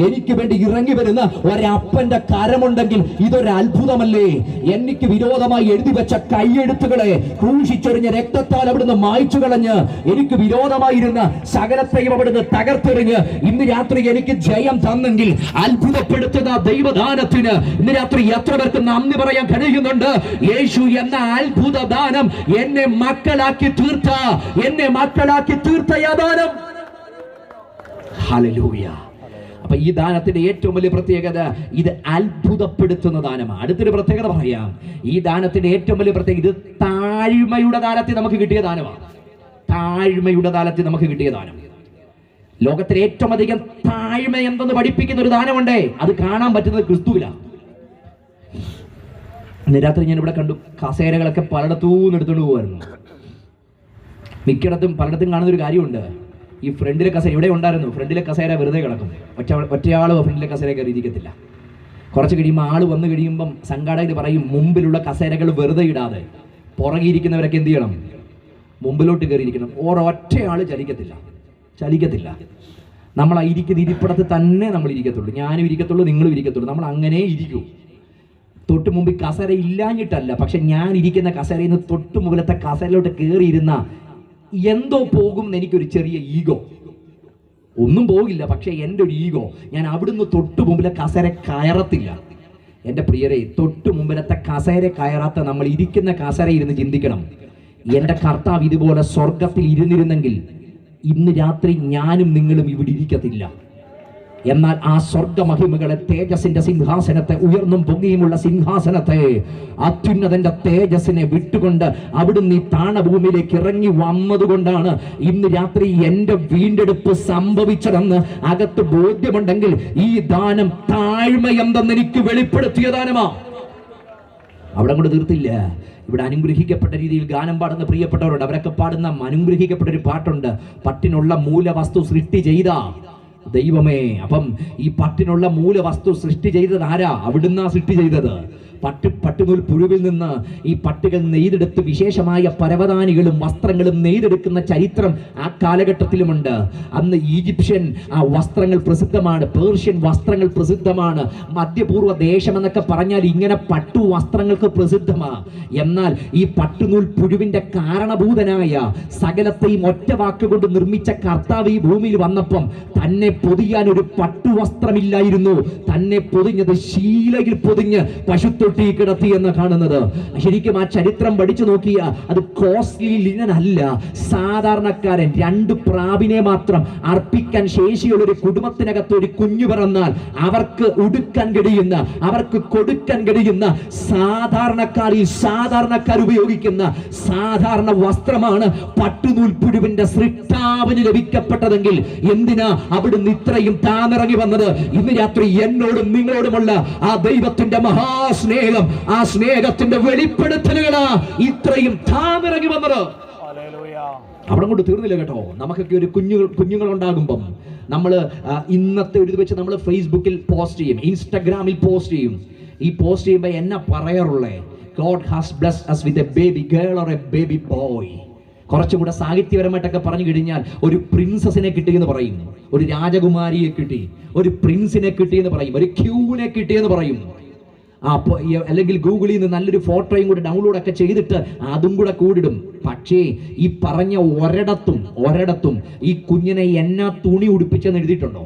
എനിക്ക് വേണ്ടി ഇറങ്ങി വരുന്ന ഒരപ്പന്റെ കരമുണ്ടെങ്കിൽ ഇതൊരു അത്ഭുതമല്ലേ? എനിക്ക് വിരോധമായി എഴുതി വെച്ച കൈയെഴുത്തുകളെ ക്രൂശിച്ചൊരിഞ്ഞ രക്തത്താൽ അവിടുന്ന് മായ്ച്ചു കളഞ്ഞ് എനിക്ക് വിരോധമായിരുന്ന സകലത്തെയും അവിടുന്ന് തകർത്തെറിഞ്ഞ് ഇന്ന് രാത്രി എനിക്ക് ജയം തന്നെങ്കിൽ അത്ഭുതപ്പെടുത്തുന്ന ദൈവദാനത്തിന് ഇന്ന് രാത്രി എത്ര പേർക്ക് നന്ദി പറയാൻ കഴിയുന്നുണ്ട്? യേശു എന്ന അത്ഭുത ദാനം എന്നെ മക്കളാക്കി തീർത്ത യാദാനം. ഹല്ലേലൂയ. അപ്പൊ ഈ ദാനത്തിന്റെ ഏറ്റവും വലിയ പ്രത്യേകത ഇത് അത്ഭുതപ്പെടുത്തുന്ന ദാനമാണ്. അടുത്തൊരു പ്രത്യേകത പറയാം. ഈ ദാനത്തിന്റെ ഏറ്റവും വലിയ പ്രത്യേകത ഇത് താഴ്മയുടെ ദാനത്തിൽ നമുക്ക് കിട്ടിയ ദാനമാണ്. താഴ്മയുടെ ദാനത്തിൽ നമുക്ക് കിട്ടിയ ദാനം. ലോകത്തിലെ ഏറ്റവും അധികം താഴ്മ എന്തെന്ന് പഠിപ്പിക്കുന്ന ഒരു ദാനമുണ്ടേ, അത് കാണാൻ പറ്റുന്നത് ക്രിസ്തുവിലാണ്. ഇന്ന് രാത്രി ഞാൻ ഇവിടെ കണ്ടു, കസേരകളൊക്കെ പലയിടത്തും എടുത്തുകൊണ്ട് പോകുമായിരുന്നു. മിക്കയിടത്തും പലയിടത്തും കാണുന്ന ഒരു കാര്യമുണ്ട്, ഈ ഫ്രണ്ടിലെ കസേര ഇവിടെ ഉണ്ടായിരുന്നു, ഫ്രണ്ടിലെ കസേര വെറുതെ കിടക്കും. ഒറ്റയാൾ ഫ്രണ്ടിലെ കസേര കയറി ഇരിക്കത്തില്ല. കുറച്ച് കഴിയുമ്പോൾ ആൾ വന്നു കഴിയുമ്പം സംഘാടകർ പറയും, മുമ്പിലുള്ള കസേരകൾ വെറുതെ ഇടാതെ പുറകിരിക്കുന്നവരൊക്കെ എന്ത് ചെയ്യണം? മുമ്പിലോട്ട് കയറിയിരിക്കണം. ഒറ്റയാൾ ചലിക്കത്തില്ല. നമ്മൾ ആ ഇരിക്കുന്ന ഇരിപ്പിടത്ത് തന്നെ നമ്മൾ ഇരിക്കത്തുള്ളൂ. ഞാനും ഇരിക്കത്തുള്ളൂ, നിങ്ങളും ഇരിക്കത്തുള്ളൂ. നമ്മൾ അങ്ങനെ ഇരിക്കൂ. തൊട്ട് മുമ്പിൽ കസേര ഇല്ലാഞ്ഞിട്ടല്ല, പക്ഷെ ഞാൻ ഇരിക്കുന്ന കസേരയിൽ നിന്ന് തൊട്ട് മുകളിലത്തെ കസേരയിലോട്ട് കയറിയിരുന്ന എന്തോ പോകും എന്ന് എനിക്കൊരു ചെറിയ ഈഗോ. ഒന്നും പോകില്ല, പക്ഷെ എൻ്റെ ഒരു ഈഗോ, ഞാൻ അവിടുന്ന് തൊട്ട് മുമ്പിലെ കസേര കയറത്തില്ല. എൻ്റെ പ്രിയരെ, തൊട്ട് മുമ്പിലത്തെ കസേര കയറാത്ത നമ്മൾ ഇരിക്കുന്ന കസേര ഇരുന്ന് ചിന്തിക്കണം, എൻ്റെ കർത്താവ് ഇതുപോലെ സ്വർഗത്തിൽ ഇരുന്നിരുന്നെങ്കിൽ ഇന്ന് രാത്രി ഞാനും നിങ്ങളും ഇവിടെ ഇരിക്കത്തില്ല. എന്നാൽ ആ സ്വർഗമഹിമകളെ, തേജസ്സിന്റെ സിംഹാസനത്തെ, ഉയർന്നും പൊങ്ങിയുമുള്ള സിംഹാസനത്തെ, അത്യുന്നതന്റെ തേജസ്സിനെ വിട്ടുകൊണ്ട് അവിടുന്ന് ഈ താണഭൂമിയിലേക്ക് ഇറങ്ങി വന്നതുകൊണ്ടാണ് ഇന്ന് രാത്രി എൻ്റെ വീണ്ടെടുപ്പ് സംഭവിച്ചതെന്ന് അകത്ത് ബോധ്യമുണ്ടെങ്കിൽ ഈ ദാനം താഴ്മ എന്തെന്ന് എനിക്ക് വെളിപ്പെടുത്തിയ ദാനമാ. അവിടെ കൊണ്ട് തീർത്തില്ല. ഇവിടെ അനുഗ്രഹിക്കപ്പെട്ട രീതിയിൽ ഗാനം പാടുന്ന പ്രിയപ്പെട്ടവരുണ്ട്. അവരൊക്കെ പാടുന്ന അനുഗ്രഹിക്കപ്പെട്ട ഒരു പാട്ടുണ്ട്, പട്ടിനുള്ള മൂലവസ്തു സൃഷ്ടി ചെയ്ത ദൈവമേ. അപ്പം ഈ പട്ടിനുള്ള മൂലവസ്തു സൃഷ്ടി ചെയ്തത് ആരാ? അവിടുന്ന് സൃഷ്ടി ചെയ്തത്. പട്ടുനൂൽ പുഴുവിൽ നിന്ന് ഈ പട്ടുകൾ നെയ്തെടുത്ത് വിശേഷമായ പരവതാനികളും വസ്ത്രങ്ങളും നെയ്തെടുക്കുന്ന ചരിത്രം ആ കാലഘട്ടത്തിലുമുണ്ട്. അന്ന് ഈജിപ്ഷ്യൻ ആ വസ്ത്രങ്ങൾ പ്രസിദ്ധമാണ്, പേർഷ്യൻ വസ്ത്രങ്ങൾ പ്രസിദ്ധമാണ്, മധ്യപൂർവ്വ ദേശം എന്നൊക്കെ പറഞ്ഞാൽ ഇങ്ങനെ പട്ടു വസ്ത്രങ്ങൾക്ക് പ്രസിദ്ധമാണ്. എന്നാൽ ഈ പട്ടുനൂൽ പുഴുവിന്റെ കാരണഭൂതനായ സകലത്തെയും ഒറ്റ വാക്കുകൊണ്ട് നിർമ്മിച്ച കർത്താവ് ഈ ഭൂമിയിൽ വന്നപ്പം തന്നെ പൊതിയാൻ ഒരു പട്ടുവസ്ത്രമില്ലായിരുന്നു. തന്നെ പൊതിഞ്ഞത് ശീലയിൽ പൊതിഞ്ഞ് പശുത്തൊട്ടി കിടത്തി എന്ന് കാണുന്നത്. ശരിക്കും ആ ചരിത്രം പഠിച്ചു നോക്കിയ അത് കോസ്റ്റ്ലി ലിനൻ അല്ല, സാധാരണക്കാരൻ 2 പ്രാവിനെ മാത്രം അർപ്പിക്കാൻ ശേഷിയുള്ള ഒരു കുടുംബത്തിനകത്ത് ഒരു കുഞ്ഞു പിറന്നാൽ അവർക്ക് ഉടുക്കാൻ കഴിയുന്ന, അവർക്ക് കൊടുക്കാൻ കഴിയുന്ന സാധാരണക്കാർ ഉപയോഗിക്കുന്ന സാധാരണ വസ്ത്രമാണ് പട്ടുനൂൽ പുഴുവിന്റെ സൃഷ്ടാവിന് ലഭിക്കപ്പെട്ടതെങ്കിൽ എന്തിനാ അവിടുന്ന് ഇത്രയും താന്നിറങ്ങി വന്നത്? ഇന്ന് രാത്രി എന്നോടും നിങ്ങളോടുമുള്ള ആ ദൈവത്തിന്റെ മഹാസ്നേഹം, ആ സ്നേഹത്തിന്റെ വെളിപ്പെടുത്തലുകളാ ഇത്രയും താന്നിറങ്ങി വന്നത്. അവിടെ കൊണ്ട് തീർന്നില്ല കേട്ടോ. നമുക്കൊക്കെ ഒരു കുഞ്ഞുങ്ങൾ ഉണ്ടാകുമ്പം നമ്മൾ ഇന്നത്തെ ഒരു ഇത് വെച്ച് നമ്മൾ ഫേസ്ബുക്കിൽ പോസ്റ്റ് ചെയ്യും, ഇൻസ്റ്റാഗ്രാമിൽ പോസ്റ്റ് ചെയ്യും. ഈ പോസ്റ്റ് ചെയ്യുമ്പോൾ എന്നാ പറയാറുള്ളേ? God has blessed us with a baby girl or a baby boy. കുറച്ചുകൂടെ സാഹിത്യപരമായിട്ടൊക്കെ പറഞ്ഞു കഴിഞ്ഞാൽ ഒരു പ്രിൻസസിനെ കിട്ടിയെന്ന് പറയും, ഒരു രാജകുമാരിയെ കിട്ടി, ഒരു പ്രിൻസിനെ കിട്ടിയെന്ന് പറയും, ഒരു ക്യൂവിനെ കിട്ടിയെന്ന് പറയും. അല്ലെങ്കിൽ ഗൂഗിളിൽ നിന്ന് നല്ലൊരു ഫോട്ടോയും കൂടി ഡൗൺലോഡ് ഒക്കെ ചെയ്തിട്ട് അതും കൂടെ കൂടിടും. പക്ഷേ ഈ പറഞ്ഞ ഒരിടത്തും ഈ കുഞ്ഞിനെ എന്നാ തുണി ഉടുപ്പിച്ചെന്ന് എഴുതിയിട്ടുണ്ടോ?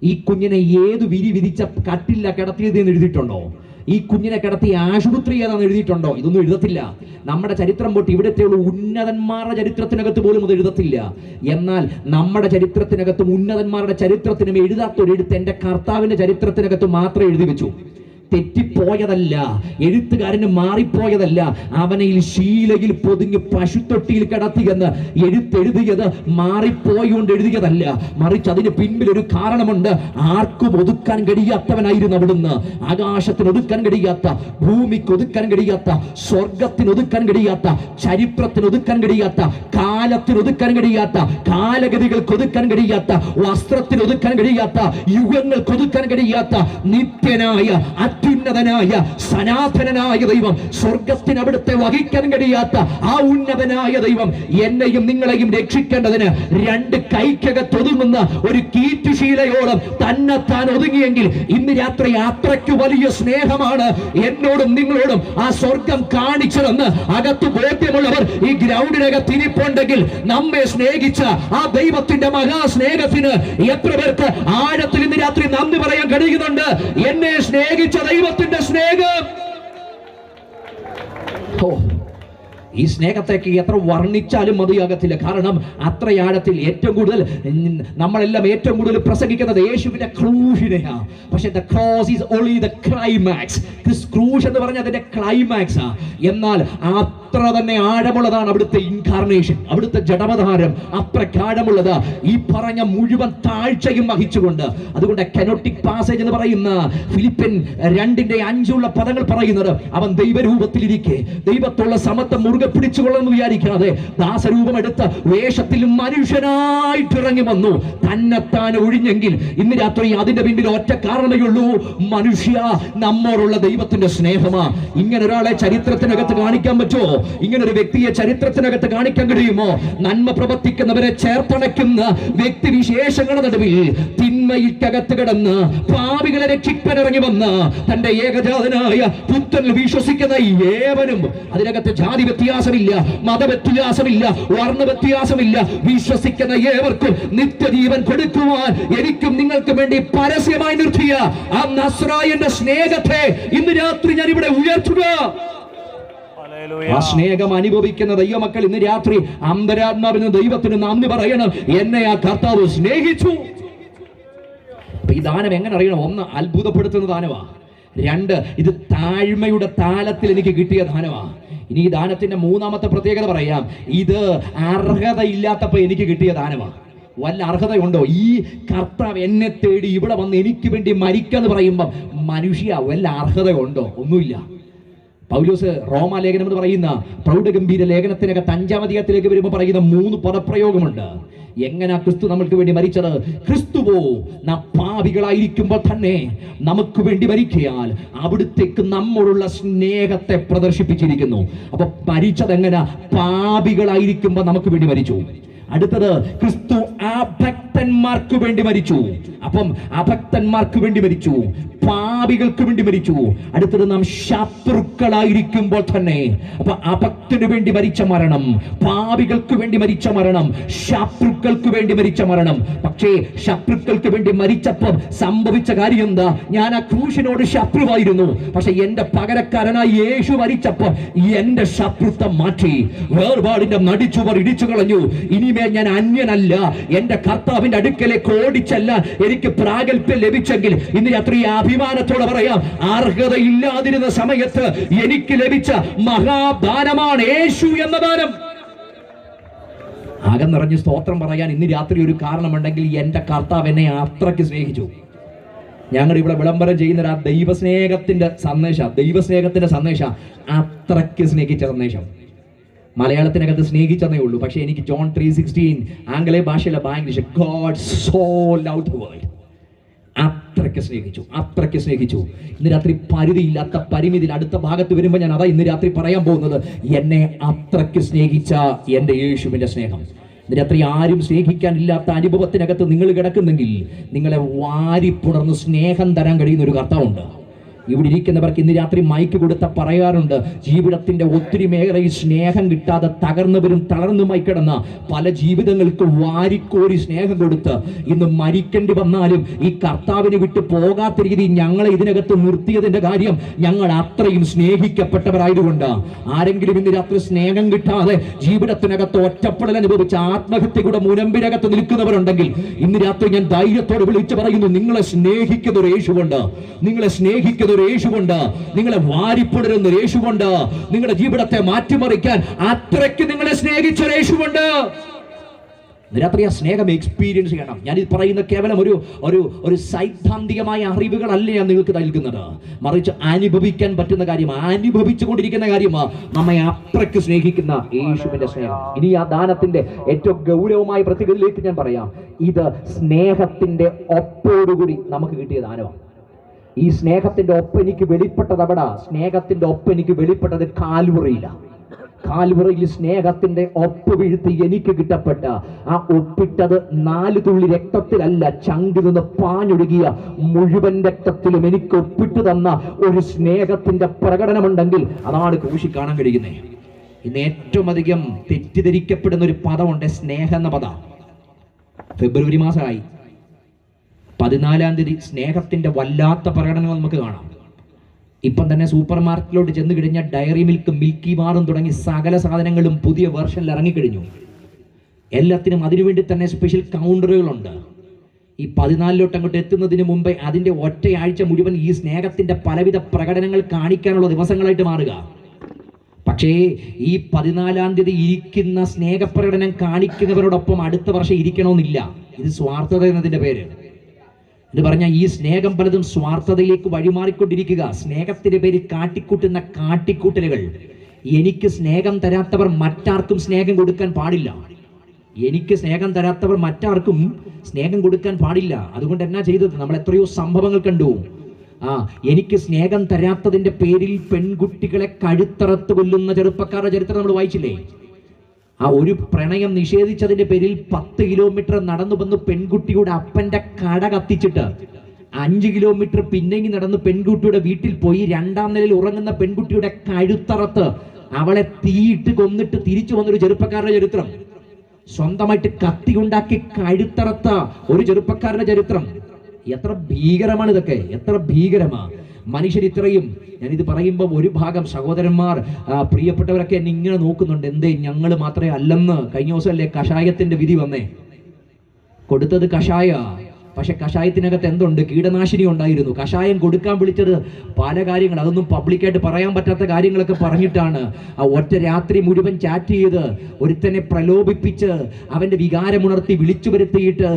ഈ കുഞ്ഞിനെ ഏത് വിരിച്ച കട്ടില്ല കിടത്തിയതെന്ന് എഴുതിയിട്ടുണ്ടോ? ഈ കുഞ്ഞിനെ കിടത്തി ആശുപത്രി ഏതാണെന്ന് എഴുതിയിട്ടുണ്ടോ? ഇതൊന്നും എഴുതത്തില്ല. നമ്മുടെ ചരിത്രം പൊട്ടി ഇവിടത്തെയുള്ള ഉന്നതന്മാരുടെ ചരിത്രത്തിനകത്ത് പോലും അത് എഴുതത്തില്ല. എന്നാൽ നമ്മുടെ ചരിത്രത്തിനകത്തും ഉന്നതന്മാരുടെ ചരിത്രത്തിനും എഴുതാത്തൊരു എഴുത്ത് എൻ്റെ കർത്താവിന്റെ ചരിത്രത്തിനകത്ത് മാത്രമേ എഴുതി വെച്ചു. തെറ്റിപ്പോയതല്ല, എഴുത്തുകാരന് മാറിപ്പോയതല്ല, അവനെ ശീലയിൽ പൊതിഞ്ഞ് പശുത്തൊട്ടിയിൽ കിടത്തിയെന്ന് എഴുത്തെഴുതിയത് മാറിപ്പോയോണ്ട് എഴുതിയതല്ല, മറിച്ച് അതിന് പിൻപിൽ ഒരു കാരണമുണ്ട്. ആർക്കും ഒതുക്കാൻ കഴിയാത്തവനായിരുന്നു അവിടുന്ന്. ആകാശത്തിന് ഒതുക്കാൻ കഴിയാത്ത, ഭൂമിക്ക് ഒതുക്കാൻ കഴിയാത്ത, സ്വർഗത്തിന് ഒതുക്കാൻ കഴിയാത്ത, ചരിത്രത്തിന് ഒതുക്കാൻ കഴിയാത്ത, കാലത്തിന് ഒതുക്കാൻ കഴിയാത്ത, കാലഗതികൾക്ക് ഒതുക്കാൻ കഴിയാത്ത, വസ്ത്രത്തിന് ഒതുക്കാൻ കഴിയാത്ത, യുഗങ്ങൾക്ക് ഒതുക്കാൻ കഴിയാത്ത നിത്യനായ അത്യുന്നതനായ സനാതനനായ ദൈവം, സ്വർഗത്തിന് അവിടുത്തെ വഹിക്കാൻ കഴിയാത്ത ആ ഉന്നതനായ ദൈവം എന്നെയും നിങ്ങളെയും രക്ഷിക്കേണ്ടതിന് രണ്ട് കൈക്കകത്തൊതുങ്ങുന്ന ഒരു കീറ്റുശീലയോളം തന്നെത്താൻ ഒതുങ്ങിയെങ്കിൽ ഇന്ന് രാത്രി അത്രയ്ക്ക് വലിയ സ്നേഹമാണ് എന്നോടും നിങ്ങളോടും ആ സ്വർഗം കാണിച്ചതെന്ന് അകത്ത് ബോധ്യമുള്ളവർ ഈ ഗ്രൗണ്ടിനകത്ത് ഇരിപ്പുണ്ടെങ്കിൽ നമ്മെ സ്നേഹിച്ച ആ ദൈവത്തിന്റെ മഹാസ്നേഹത്തിന് എത്ര പേർക്ക് ആഴത്തിൽ ഇന്ന് രാത്രി നന്ദി പറയാൻ കഴിയുന്നുണ്ട്? എന്നെ സ്നേഹിച്ച ദൈവത്തിന്റെ സ്നേഹം, ഈ സ്നേഹത്തേക്ക് എത്ര വർണ്ണിച്ചാലും മതിയാകത്തില്ല. കാരണം അത്രയാഴത്തിൽ ഏറ്റവും കൂടുതൽ നമ്മളെല്ലാം ഏറ്റവും കൂടുതൽ പ്രസംഗിക്കുന്നത് യേശുവിന്റെ ക്രൂശിനെയാ. പക്ഷെ the cross is only the climax. ക്രൂശ് എന്ന് പറഞ്ഞാൽ അതിന്റെ ക്ലൈമാക്സ്. എന്നാൽ അത്ര തന്നെ ആഴമുള്ളതാണ് അവിടുത്തെ ഇൻകാർണേഷൻ, അവിടുത്തെ ജഡവതാരം അത്രയ്ക്ക് ആഴമുള്ളത്. ഈ പറഞ്ഞ മുഴുവൻ താഴ്ചയും വഹിച്ചുകൊണ്ട്, അതുകൊണ്ട് കനോട്ടിക് പാസേജ് എന്ന് പറയുന്ന ഫിലിപ്പിൻ 2:5 പദങ്ങൾ പറയുന്നത്, അവൻ ദൈവരൂപത്തിലിരിക്കെ ദൈവത്തുള്ള സമത്വം മുറുകെ പിടിച്ചുകൊള്ളെന്ന് വിചാരിക്കാതെ ദാസരൂപം എടുത്ത് വേഷത്തിൽ മനുഷ്യനായിട്ട് ഇറങ്ങി വന്നു, തന്നെത്താൻ ഒഴിഞ്ഞെങ്കിൽ ഇന്ന് രാത്രി അതിന്റെ പിന്നിൽ ഒറ്റ കാരണമേ ഉള്ളൂ, മനുഷ്യ നമ്മോടുള്ള ദൈവത്തിന്റെ സ്നേഹമാ. ഇങ്ങനെ ഒരാളെ ചരിത്രത്തിനകത്ത് കാണിക്കാൻ പറ്റുമോ? ഇങ്ങനെ ഒരു വ്യക്തിയെ ചരിത്രത്തിനകത്ത് കാണിക്കാൻ കഴിയുമോ? നന്മ പ്രവർത്തിക്കുന്നവരെ ചേർത്തണയ്ക്കുന്ന വ്യക്തിവിശേഷങ്ങളുടെ നടുവിൽ തിന്മയ്ക്കകത്ത് കിടന്ന് പാപികളെ രക്ഷിക്കാൻ ഇറങ്ങി വന്ന തന്റെ ഏകജാതനായ പുത്രനിൽ വിശ്വസിക്കുന്ന ഏവനും, അതിനകത്ത് ജാതി വ്യത്യാസമില്ല, മതവ്യത്യാസമില്ല, വർണ്ണ വ്യത്യാസമില്ല, വിശ്വസിക്കുന്ന ഏവർക്കും നിത്യജീവൻ കൊടുക്കുവാൻ എനിക്കും നിങ്ങൾക്കും വേണ്ടി പരസ്യമായി നിർത്തിയ ആ നസ്രായന്റെ സ്നേഹത്തെ ഇന്ന് രാത്രി ഞാൻ ഇവിടെ ഉയർത്തുക. ആ സ്നേഹം അനുഭവിക്കുന്ന ദൈവമക്കൾ ഇന്ന് രാത്രി അന്തരാത്മാവിന് ദൈവത്തിന് നന്ദി പറയണം. എന്നെ ആ കർത്താവ് സ്നേഹിച്ചു. ഈ ദാനം എങ്ങനെ അറിയണം? ഒന്ന്, അത്ഭുതപ്പെടുത്തുന്ന ദാനമാ. രണ്ട്, ഇത് താഴ്മയുടെ താലത്തിൽ എനിക്ക് കിട്ടിയ ദാനമാ. ഇനി ഈ ദാനത്തിന്റെ മൂന്നാമത്തെ പ്രത്യേകത പറയാം. ഇത് അർഹതയില്ലാത്തപ്പോ എനിക്ക് കിട്ടിയ ദാനമാ. വല്ല അർഹതയുണ്ടോ? ഈ കർത്താവ് എന്നെ തേടി ഇവിടെ വന്ന് എനിക്ക് വേണ്ടി മരിക്കാന്ന് പറയുമ്പം മനുഷ്യ വല്ല അർഹതയുണ്ടോ? ഒന്നുമില്ല. പൗലോസ് റോമാലേഖനം എന്ന് പറയുന്ന പ്രൗഢഗംഭീര ലേഖനത്തിനകത്ത് 5-ാം അധ്യായത്തിലേക്ക് വരുമ്പോൾ പറയുന്ന 3 പദപ്രയോഗമുണ്ട്. എങ്ങനെ ക്രിസ്തു നമ്മൾക്ക് വേണ്ടി മരിച്ചത്? ക്രിസ്തുവോ നാം പാപികളായിരിക്കുമ്പോൾ തന്നെ നമുക്ക് വേണ്ടി മരിക്കയാൽ അവിടുത്തേക്ക് നമ്മളുള്ള സ്നേഹത്തെ പ്രദർശിപ്പിച്ചിരിക്കുന്നു. അപ്പൊ മരിച്ചത് എങ്ങനെ? പാപികളായിരിക്കുമ്പോൾ നമുക്ക് വേണ്ടി മരിച്ചു. അടുത്തത്, ക്രിസ്തു അഭക്തന്മാർക്ക് വേണ്ടി മരിച്ചു. അപ്പം അഭക്തന്മാർക്ക് വേണ്ടി മരിച്ചു, പാപികൾക്ക് വേണ്ടി മരിച്ചു. അടുത്തത്, നാം ശത്രുക്കളായിരിക്കുമ്പോൾ തന്നെ. അപ്പൊ അഭക്തന് വേണ്ടി മരിച്ച മരണം, പാപികൾക്ക് വേണ്ടി മരിച്ച മരണം, ശത്രുക്കൾക്ക് വേണ്ടി മരിച്ച മരണം. പക്ഷേ ശത്രുക്കൾക്ക് വേണ്ടി മരിച്ചപ്പോൾ സംഭവിച്ച കാര്യം എന്താ? ഞാൻ ആ ക്രൂശിനോട് ശത്രുവായിരുന്നു. പക്ഷെ എന്റെ പകരക്കാരനായി യേശു മരിച്ചപ്പോ എന്റെ ശത്രുത്വം മാറ്റി, വേർപാടിന്റെ നടിച്ചുവർ ഇടിച്ചു കളഞ്ഞു. ഇനിമേൽ ഞാൻ അന്യനല്ല. എന്റെ കർത്താവിന്റെ അടുക്കലേക്ക് ഓടിച്ചല്ല എനിക്ക് പ്രാഗൽഭ്യം ലഭിച്ചെങ്കിൽ ഇന്ന് രാത്രി അഭിമാനത്തോടെ പറയാം, അർഹതയില്ലാതിരുന്ന സമയത്ത് എനിക്ക് ലഭിച്ച മഹാദാനമാണ് യേശു എന്ന ദാനം. ആകെ നിറഞ്ഞ് സ്തോത്രം പറയാൻ ഇന്ന് രാത്രി ഒരു കാരണമുണ്ടെങ്കിൽ എന്റെ കർത്താവ് എന്നെ അത്രയ്ക്ക് സ്നേഹിച്ചു. ഞങ്ങൾ ഇവിടെ വിളംബരം ചെയ്യുന്ന ആ ദൈവസ്നേഹത്തിന്റെ സന്ദേശം അത്രയ്ക്ക് സ്നേഹിച്ച സന്ദേശം. മലയാളത്തിനകത്ത് സ്നേഹിച്ചെന്നേ ഉള്ളൂ. പക്ഷെ എനിക്ക് ജോൺ 3:16 ആംഗലേയ ഭാഷയിലെ English, God so loved the world, അത്രയ്ക്ക് സ്നേഹിച്ചു. ഇന്ന് രാത്രി പരിധിയില്ലാത്ത പരിമിതിയിൽ അടുത്ത ഭാഗത്ത് വരുമ്പോൾ ഞാൻ അതാ ഇന്ന് രാത്രി പറയാൻ പോകുന്നത്. എന്നെ അത്രയ്ക്ക് സ്നേഹിച്ച എൻ്റെ യേശുവിൻ്റെ സ്നേഹം. ഇന്ന് രാത്രി ആരും സ്നേഹിക്കാനില്ലാത്ത അനുഭവത്തിനകത്ത് നിങ്ങൾ കിടക്കുന്നെങ്കിൽ നിങ്ങളെ വാരിപ്പുണർന്ന് സ്നേഹം തരാൻ കഴിയുന്ന ഒരു കർത്താവുണ്ട്. ഇവിടെ ഇരിക്കുന്നവർക്ക് ഇന്ന് രാത്രി മൈക്ക് കൊടുത്ത പറയാറുണ്ട്, ജീവിതത്തിന്റെ ഒത്തിരി മേഖലയിൽ സ്നേഹം കിട്ടാതെ തകർന്നവരും തളർന്നുമായി കിടന്ന പല ജീവിതങ്ങൾക്ക് വാരിക്കോരി സ്നേഹം കൊടുത്ത് ഇന്ന് മരിക്കേണ്ടി വന്നാലും ഈ കർത്താവിനെ വിട്ട് പോകാത്ത രീതി ഞങ്ങളെ ഇതിനകത്ത് നിർത്തിയതിന്റെ കാര്യം ഞങ്ങൾ അത്രയും സ്നേഹിക്കപ്പെട്ടവരായതുകൊണ്ട്. ആരെങ്കിലും ഇന്ന് രാത്രി സ്നേഹം കിട്ടാതെ ജീവിതത്തിനകത്ത് ഒറ്റപ്പെടൽ അനുഭവിച്ച ആത്മഹത്യയുടെ മുനമ്പിനകത്ത് നിൽക്കുന്നവരുണ്ടെങ്കിൽ ഇന്ന് രാത്രി ഞാൻ ധൈര്യത്തോടെ വിളിച്ചു പറയുന്നു, നിങ്ങളെ സ്നേഹിക്കുന്ന ഒരു യേശുവുണ്ട്, നിങ്ങളെ സ്നേഹിക്കുന്ന ഒരു യേശുവുണ്ട്, നിങ്ങളെ വാരിപ്പുണരുന്ന ഒരു യേശുവുണ്ട്, നിങ്ങളുടെ ജീവിതത്തെ മാറ്റിമറിക്കാൻ അത്രയ്ക്ക് നിങ്ങളെ സ്നേഹിച്ച ഒരു യേശുവുണ്ട്. രാത്രി ആ സ്നേഹം എക്സ്പീരിയൻസ് ചെയ്യണം. ഞാൻ ഇത് പറയുന്ന കേവലം ഒരു സൈദ്ധാന്തികമായ അറിവുകളല്ല ഞാൻ നിങ്ങൾക്ക് നൽകുന്നത്, മറിച്ച് അനുഭവിക്കാൻ പറ്റുന്ന കാര്യമാണ്, അനുഭവിച്ചു കൊണ്ടിരിക്കുന്ന കാര്യമാണ് നമ്മെ അത്രയ്ക്ക് സ്നേഹിക്കുന്ന യേശുവിന്റെ സ്നേഹം. ഇനി ആ ദാനത്തിന്റെ ഏറ്റവും ഗൗരവമായ പ്രത്യേകതയിലേക്ക് ഞാൻ പറയാം. ഇത് സ്നേഹത്തിന്റെ ഒപ്പോടുകൂടി നമുക്ക് കിട്ടിയ ദാനമാണ്. ഈ സ്നേഹത്തിന്റെ ഒപ്പെനിക്ക് വെളിപ്പെട്ടത് അവിടെ, സ്നേഹത്തിന്റെ ഒപ്പെനിക്ക് വെളിപ്പെട്ടത് കാൽവറിയിലാണ്. കാൽവറിയിൽ സ്നേഹത്തിന്റെ ഒപ്പ് വീഴ്ത്തി എനിക്ക് കിട്ടപ്പെട്ട ആ ഒപ്പിട്ടത് 4 തുള്ളി രക്തത്തിലല്ല, ചങ്കിൽ നിന്ന് പാഞ്ഞൊഴുകിയ മുഴുവൻ രക്തത്തിലും എനിക്ക് ഒപ്പിട്ട് തന്ന ഒരു സ്നേഹത്തിന്റെ പ്രകടനമുണ്ടെങ്കിൽ അതാണ് ക്രൂശിൽ കാണാൻ കഴിയുന്നത്. ഇന്ന് ഏറ്റവും അധികം തെറ്റിദ്ധരിക്കപ്പെടുന്ന ഒരു പദമുണ്ട്, സ്നേഹം എന്ന പദം. ഫെബ്രുവരി മാസമായി, 14-ാം തീയതി സ്നേഹത്തിന്റെ വല്ലാത്ത പ്രകടനങ്ങൾ നമുക്ക് കാണാം. ഇപ്പം തന്നെ സൂപ്പർ മാർക്കറ്റിലോട്ട് ചെന്ന് കഴിഞ്ഞാൽ ഡയറി മിൽക്കും മിൽക്കി ബാറും തുടങ്ങി സകല സാധനങ്ങളും പുതിയ വേർഷനിൽ ഇറങ്ങിക്കഴിഞ്ഞു. എല്ലാത്തിനും അതിനുവേണ്ടി തന്നെ സ്പെഷ്യൽ കൗണ്ടറുകളുണ്ട്. ഈ 14-ലോട്ട് അങ്ങോട്ട് എത്തുന്നതിന് മുമ്പേ അതിൻ്റെ ഒറ്റയാഴ്ച മുഴുവൻ ഈ സ്നേഹത്തിന്റെ പലവിധ പ്രകടനങ്ങൾ കാണിക്കാനുള്ള ദിവസങ്ങളായിട്ട് മാറുക. പക്ഷേ ഈ 14-ാം തീയതി ഇരിക്കുന്ന സ്നേഹപ്രകടനം കാണിക്കുന്നവരോടൊപ്പം അടുത്ത വർഷം ഇരിക്കണമെന്നില്ല. ഇത് സ്വാർത്ഥത എന്നതിൻ്റെ പേര്. എന്ന് പറഞ്ഞാൽ ഈ സ്നേഹം പലതും സ്വാർത്ഥതയിലേക്ക് വഴിമാറിക്കൊണ്ടിരിക്കുക. സ്നേഹത്തിന്റെ പേരിൽ കാട്ടിക്കൂട്ടുന്ന കാട്ടിക്കൂട്ടലുകൾ. എനിക്ക് സ്നേഹം തരാത്തവർ മറ്റാർക്കും സ്നേഹം കൊടുക്കാൻ പാടില്ല. എനിക്ക് സ്നേഹം തരാത്തവർ മറ്റാർക്കും സ്നേഹം കൊടുക്കാൻ പാടില്ല. അതുകൊണ്ട് എന്നാ ചെയ്തത്? നമ്മൾ എത്രയോ സംഭവങ്ങൾ കണ്ടു. എനിക്ക് സ്നേഹം തരാത്തതിന്റെ പേരിൽ പെൺകുട്ടികളെ കഴുത്തറത്ത് കൊല്ലുന്ന ചെറുപ്പക്കാരുടെ ചരിത്രം നമ്മൾ വായിച്ചില്ലേ? ഒരു പ്രണയം നിഷേധിച്ചതിന്റെ പേരിൽ 10 കിലോമീറ്റർ നടന്നു വന്ന് പെൺകുട്ടിയുടെ അപ്പന്റെ കട കത്തിച്ചിട്ട് 5 കിലോമീറ്റർ പിന്നെയും നടന്ന് പെൺകുട്ടിയുടെ വീട്ടിൽ പോയി 2-ാം നിലയിൽ ഉറങ്ങുന്ന പെൺകുട്ടിയുടെ കഴുത്തറത്ത് അവളെ തീയിട്ട് കൊന്നിട്ട് തിരിച്ചു വന്നൊരു ചെറുപ്പക്കാരുടെ ചരിത്രം. സ്വന്തമായിട്ട് കത്തി ഉണ്ടാക്കി കഴുത്തറത്ത ഒരു ചെറുപ്പക്കാരുടെ ചരിത്രം. എത്ര ഭീകരമാണ് ഇതൊക്കെ, എത്ര ഭീകരമാണ്. മനുഷ്യർ ഇത്രയും, ഞാനിത് പറയുമ്പോൾ ഒരു ഭാഗം സഹോദരന്മാർ, പ്രിയപ്പെട്ടവരൊക്കെ എന്നെ ഇങ്ങനെ നോക്കുന്നുണ്ട്, എന്തേ ഞങ്ങൾ മാത്രമേ അല്ലെന്ന്. കഴിഞ്ഞ ദിവസമല്ലേ കഷായത്തിന്റെ വിധി വന്നേ? കൊടുത്തത് കഷായ, പക്ഷെ കഷായത്തിനകത്ത് എന്തുണ്ട്? കീടനാശിനി ഉണ്ടായിരുന്നു. കഷായം കൊടുക്കാൻ വിളിച്ചത് പല കാര്യങ്ങൾ, അതൊന്നും പബ്ലിക്കായിട്ട് പറയാൻ പറ്റാത്ത കാര്യങ്ങളൊക്കെ പറഞ്ഞിട്ടാണ്. ഒറ്റ രാത്രി മുഴുവൻ ചാറ്റ് ചെയ്ത് ഒരുത്തനെ പ്രലോഭിപ്പിച്ച് അവന്റെ വികാരമുണർത്തി വിളിച്ചു വരുത്തിയിട്ട്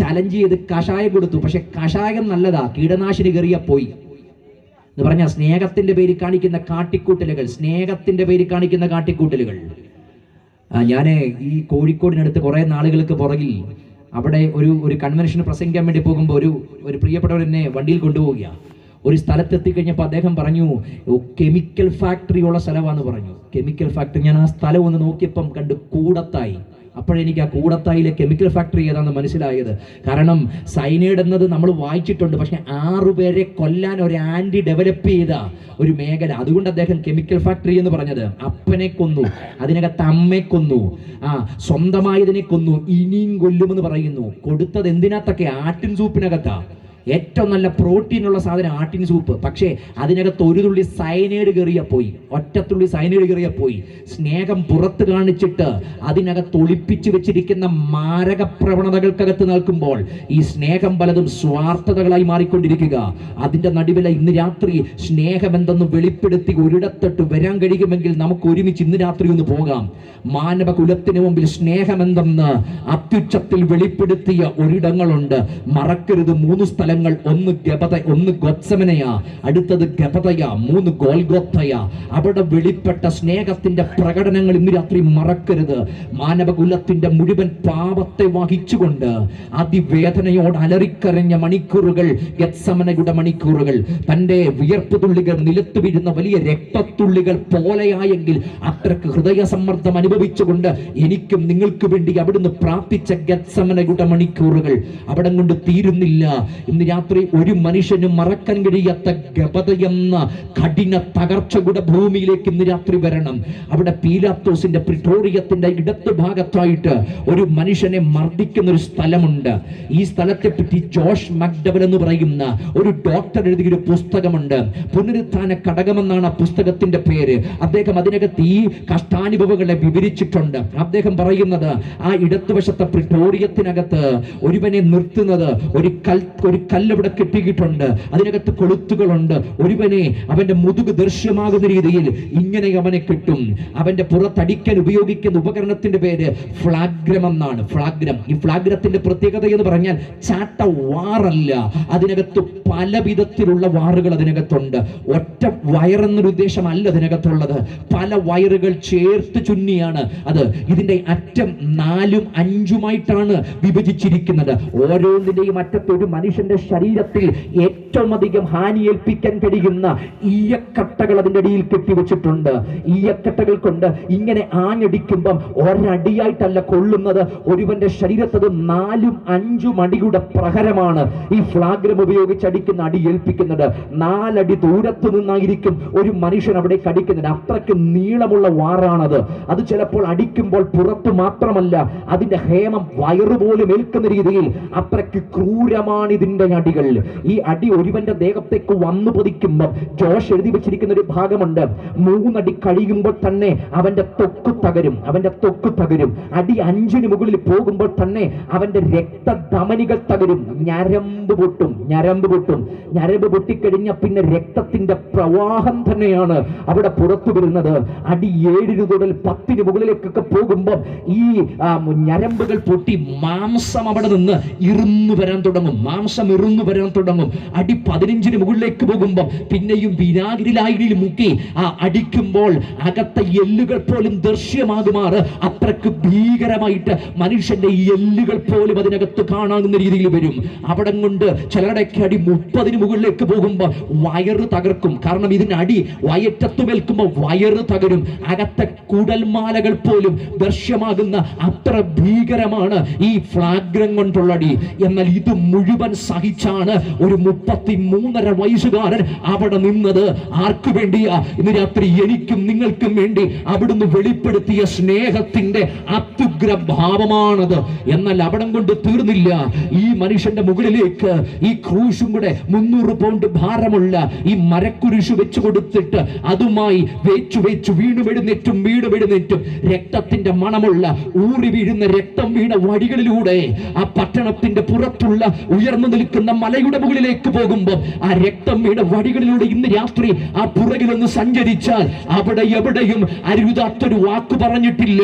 ചലഞ്ച് ചെയ്ത് കഷായം കൊടുത്തു. പക്ഷെ കഷായം നല്ലതാ, കീടനാശിനി കയറിയ പോയി എന്ന് പറഞ്ഞാൽ സ്നേഹത്തിന്റെ പേരിൽ കാണിക്കുന്ന കാട്ടിക്കൂട്ടലുകൾ, സ്നേഹത്തിന്റെ പേരിൽ കാണിക്കുന്ന കാട്ടിക്കൂട്ടലുകൾ. ഞാൻ ഈ കോഴിക്കോടിനടുത്ത് കുറേ നാളുകൾക്ക് പുറകിൽ അവിടെ ഒരു കൺവെൻഷന് പ്രസംഗിക്കാൻ വേണ്ടി പോകുമ്പോൾ ഒരു പ്രിയപ്പെട്ടവർ എന്നെ വണ്ടിയിൽ കൊണ്ടുപോവുക. ഒരു സ്ഥലത്തെത്തിക്കഴിഞ്ഞപ്പോൾ അദ്ദേഹം പറഞ്ഞു, കെമിക്കൽ ഫാക്ടറി ഉള്ള സ്ഥലമാണെന്ന് പറഞ്ഞു. കെമിക്കൽ ഫാക്ടറി, ഞാൻ ആ സ്ഥലം ഒന്ന് നോക്കിയപ്പം കണ്ട് കൂടത്തായി. അപ്പോഴെനിക്ക് ആ കൂടത്തായിലെ കെമിക്കൽ ഫാക്ടറി ഏതാണെന്ന് മനസ്സിലായത്. കാരണം സൈനൈഡ് എന്നത് നമ്മൾ വായിച്ചിട്ടുണ്ട്, പക്ഷെ 6 പേരെ കൊല്ലാൻ ഒരു ആന്റി ഡെവലപ്പ് ചെയ്ത ഒരു മേഖല. അതുകൊണ്ട് അദ്ദേഹം കെമിക്കൽ ഫാക്ടറി എന്ന് പറഞ്ഞത്. അപ്പനെ കൊന്നു, അതിനകത്ത് അമ്മയെ കൊന്നു, സ്വന്തമായതിനെ കൊന്നു, ഇനിയും കൊല്ലുമെന്ന് പറയുന്നു. കൊടുത്തത് എന്തിനകത്തൊക്കെ? ആട്ടിൻ സൂപ്പിനകത്താ. ഏറ്റവും നല്ല പ്രോട്ടീനുള്ള സാധനം ആട്ടിൻ സൂപ്പ്. പക്ഷേ അതിനകത്ത് ഒരു തുള്ളി സയനൈഡ് കയറിയ പോയി, ഒറ്റത്തുള്ളി സയനൈഡ് കയറിയ പോയി. സ്നേഹം പുറത്ത് കാണിച്ചിട്ട് അതിനകത്ത് ഒളിപ്പിച്ചു വെച്ചിരിക്കുന്ന മാരക പ്രവണതകൾക്കകത്ത് നിൽക്കുമ്പോൾ ഈ സ്നേഹം പലതും സ്വാർത്ഥതകളായി മാറിക്കൊണ്ടിരിക്കുക. അതിൻ്റെ നടുവില ഇന്ന് രാത്രി സ്നേഹമെന്തെന്ന് വെളിപ്പെടുത്തി ഒരിടത്തോട്ട് വരാൻ കഴിയുമെങ്കിൽ നമുക്ക് ഒരുമിച്ച് ഇന്ന് രാത്രി ഒന്ന് പോകാം. മാനവ കുലത്തിന് മുമ്പിൽ സ്നേഹമെന്തെന്ന് അത്യുച്ചത്തിൽ വെളിപ്പെടുത്തിയ ഒരിടങ്ങളുണ്ട്. മറക്കരുത്, 3 സ്ഥലങ്ങൾ. ഒന്ന് ഗബത, ഒന്ന് ഗൊത്സമനയാ, അടുത്തത് ഗബതയാ, 3 ഗോൽഗോത്തയാ. അവിടെ വെളിപ്പെട്ട സ്നേഹത്തിന്റെ പ്രകടനങ്ങൾ ഇന്ന് രാത്രി മറക്കരുത്. മാനവകുലത്തിന്റെ മുഴുവൻ പാപത്തെ വഹിച്ചുകൊണ്ട് അതിവേദനയോട് അലറിക്കരഞ്ഞ മണിക്കൂറുകൾ, ഗത്സമനയുടെ മണിക്കൂറുകൾ, തന്റെ വിയർപ്പ് തുള്ളികൾ നിലത്ത് വീഴുന്ന വലിയ രക്തത്തുള്ളികൾ പോലെയായെങ്കിൽ അത്രക്ക് ഹൃദയ സമ്മർദ്ദം അനുഭവിച്ചുകൊണ്ട് എനിക്കും നിങ്ങൾക്ക് വേണ്ടി അവിടുന്ന് പ്രാർത്ഥിച്ച ഗത്സമനയുടെ മണിക്കൂറുകൾ അവിടെ കൊണ്ട് തീരുന്നില്ല. ഇന്ന് രാത്രി ഒരു മനുഷ്യനും മറക്കാൻ കഴിയാത്ത ഗബതയെന്ന കഠിന തകർച്ചയുടെ ഭൂമിയിലേക്ക് ഇന്ന് രാത്രി വരണം. അവിടെ പീലാത്തോസിന്റെ പ്രിറ്റോറിയത്തിന്റെ ഇടത്ത് ഭാഗത്തായിട്ട് ഒരു മനുഷ്യനെ മർദ്ദിക്കുന്ന ഒരു സ്ഥലമുണ്ട്. ഈ സ്ഥലത്തെ പറ്റി ജോഷ് മക്ഡവൽ എന്ന് പറയുന്ന ഒരു ഡോക്ടർ എഴുതിയൊരു പുസ്തകമുണ്ട്. പുനരുത്ഥാന ഘടകമെന്നാണ് ആ പുസ്തകത്തിന്റെ പേര്. അദ്ദേഹം അതിനകത്ത് ഈ കഷ്ടാനുഭവങ്ങളെ വിവരിച്ചിട്ടുണ്ട്. അദ്ദേഹം പറയുന്നത്, ആ ഇടത്തുവശത്തെ പ്രിറ്റോറിയത്തിനകത്ത് ഒരുവനെ നിർത്തുന്നത് ഒരു കല്ലവിടെ കെട്ടിയിട്ടുണ്ട്, അതിനകത്ത് കൊളുത്തുകളുണ്ട്. ഒരുവനെ അവന്റെ മുതുക് ദൃശ്യമാകുന്ന രീതിയിൽ ഇങ്ങനെ അവനെ കെട്ടും. അവന്റെ പുറത്തടിക്കാൻ ഉപയോഗിക്കുന്ന ഉപകരണത്തിന്റെ പേര് ഫ്ലാഗ്രം എന്നാണ്. ഫ്ലാഗ്രം. ഈ ഫ്ലാഗ്രത്തിന്റെ പ്രത്യേകത എന്ന് പറഞ്ഞാൽ ചാട്ട വാറല്ല, അതിനകത്ത് പല വിധത്തിലുള്ള വാറുകൾ അതിനകത്തുണ്ട്. ഒറ്റ വയറെന്നൊരു ഉദ്ദേശമല്ല അതിനകത്തുള്ളത്, പല വയറുകൾ ചേർത്ത് ചുന്നിയാണ് അത്. ഇതിന്റെ അറ്റം 4ഉം 5ഉമായിട്ടാണ് വിഭജിച്ചിരിക്കുന്നത്. ഓരോന്നിന്റെയും അറ്റത്ത് ഒരു മനുഷ്യന്റെ ശരീരത്തിൽ ഏറ്റവും അധികം ഹാനിയേൽപ്പിക്കാൻ കഴിയുന്ന ഈയക്കട്ടകൾ അതിൻ്റെ അടിയിൽ കെട്ടിവെച്ചിട്ടുണ്ട്. ഈയക്കട്ടകൾ കൊണ്ട് ഇങ്ങനെ ആഞ്ഞടിക്കുമ്പം ഒരടിയായിട്ടല്ല കൊള്ളുന്നത്, ഒരുവന്റെ ശരീരത്തത് 4-5 അടിയുടെ പ്രഹരമാണ് ഈ ഫ്ലാഗ്രം ഉപയോഗിച്ച് അടിക്കുന്ന അടി ഏൽപ്പിക്കുന്നത്. 4 അടി ദൂരത്തു നിന്നായിരിക്കും ഒരു മനുഷ്യൻ അവിടെ കടിക്കുന്നത്. അത്രയ്ക്ക് നീളമുള്ള വാറാണത്. അത് ചിലപ്പോൾ അടിക്കുമ്പോൾ പുറത്ത് മാത്രമല്ല, അതിന്റെ ഹേമം വയറുപോലും ഏൽക്കുന്ന രീതിയിൽ അത്രയ്ക്ക് ക്രൂരമാണ് ഇതിന്റെ അടികൾ. ഈ അടി ഒരുവന്റെ ദേഹത്തേക്ക് വന്നു പതിക്കുമ്പോൾ ജോഷ് എഴുതി വെച്ചിരിക്കുന്ന ഒരു ഭാഗമുണ്ട്, 3 അടി കഴിയുമ്പോൾ തന്നെ അവന്റെ ത്വക്ക് തകരും, അവന്റെ ത്വക്ക് തകരും. അടി 5 മുകളിൽ പോകുമ്പോൾ തന്നെ അവന്റെ രക്തധമനികൾ തകരും, ഞരമ്പ് പൊട്ടും, ഞരമ്പ് പൊട്ടും. ഞരമ്പ് പൊട്ടിക്കഴിഞ്ഞ പിന്നെ രക്തത്തിന്റെ പ്രവാഹം തന്നെയാണ് അവിടെ പുറത്തു വരുന്നത്. അടി 7 മുതൽ 10 മുകളിലേക്കൊക്കെ പോകുമ്പോൾ ഈ ഞരമ്പുകൾ പൊട്ടി മാംസം അവിടെ നിന്ന് ഇറുന്നു വരാൻ തുടങ്ങും, മാംസം ഇറുന്നു വരാൻ തുടങ്ങും. അടി 15 മുകളിലേക്ക് പോകുമ്പോൾ പിന്നെയും വിനാഗിരിലായിൽ മുക്കി അടിക്കുമ്പോൾ അകത്തെ എല്ലുകൾ പോലും ദൃശ്യമാകുമാറ് അത്രക്ക് ഭീകരമായിട്ട് മനുഷ്യന്റെ എല്ലുകൾ പോലും അതിനകത്ത് കാണാവുന്ന രീതിയിൽ വരും. അവിടെ കൊണ്ട് ചിലരുടെയൊക്കെ അടി 30 മുകളിലേക്ക് പോകുമ്പോൾ വയറ് തകർക്കും. കാരണം ഇതിന് അടി വയറ്റത്തുമേൽക്കുമ്പോൾ വയറ് തകരും, അകത്തെ കുടൽമാലകൾ പോലും ദൃശ്യമാകുന്ന അത്ര ഭീകരമാണ് ഈ ഫ്ലാഗ്രം കൊണ്ടുള്ള അടി. എന്നാൽ ഇത് മുഴുവൻ സഹിച്ചാണ് ഒരു 33.5 വയസ്സുകാരൻ അവിടെ നിന്നത്. ആർക്കു വേണ്ടിയാ? ഇന്ന് രാത്രി എനിക്കും നിങ്ങൾക്കും വേണ്ടി അവിടുന്ന് വെളിപ്പെടുത്തിയ സ്നേഹത്തിന്റെ അത്യുഗ്രഭാവമാണത്. എന്നാൽ അവിടം കൊണ്ട് തീർന്നില്ല. ഈ മനുഷ്യന്റെ മുകളിലേക്ക് ഈ ക്രൂശും കൂടെ 300 പൗണ്ട് ഭാരമുള്ള ഈ മരക്കുരിശു വെച്ചു കൊടുത്തിട്ട് അതുമായി വെച്ചു വീണുമെഴുന്നേറ്റും രക്തത്തിന്റെ മണമുള്ള ഊറി വീഴുന്ന രക്തം വീണ വഴികളിലൂടെ ആ പട്ടണത്തിന്റെ പുറത്തുള്ള ഉയർന്നു നിൽക്കുന്ന മലയുടെ മുകളിലേക്ക് പോകുമ്പോൾ ആ രക്തം വീണ വഴികളിലൂടെ ഇന്ന് രാത്രി ആ പുറകിലൊന്ന് സഞ്ചരിച്ചാൽ അവിടെ എവിടെയും അരുതാത്തൊരു വാക്ക് പറഞ്ഞിട്ടില്ല,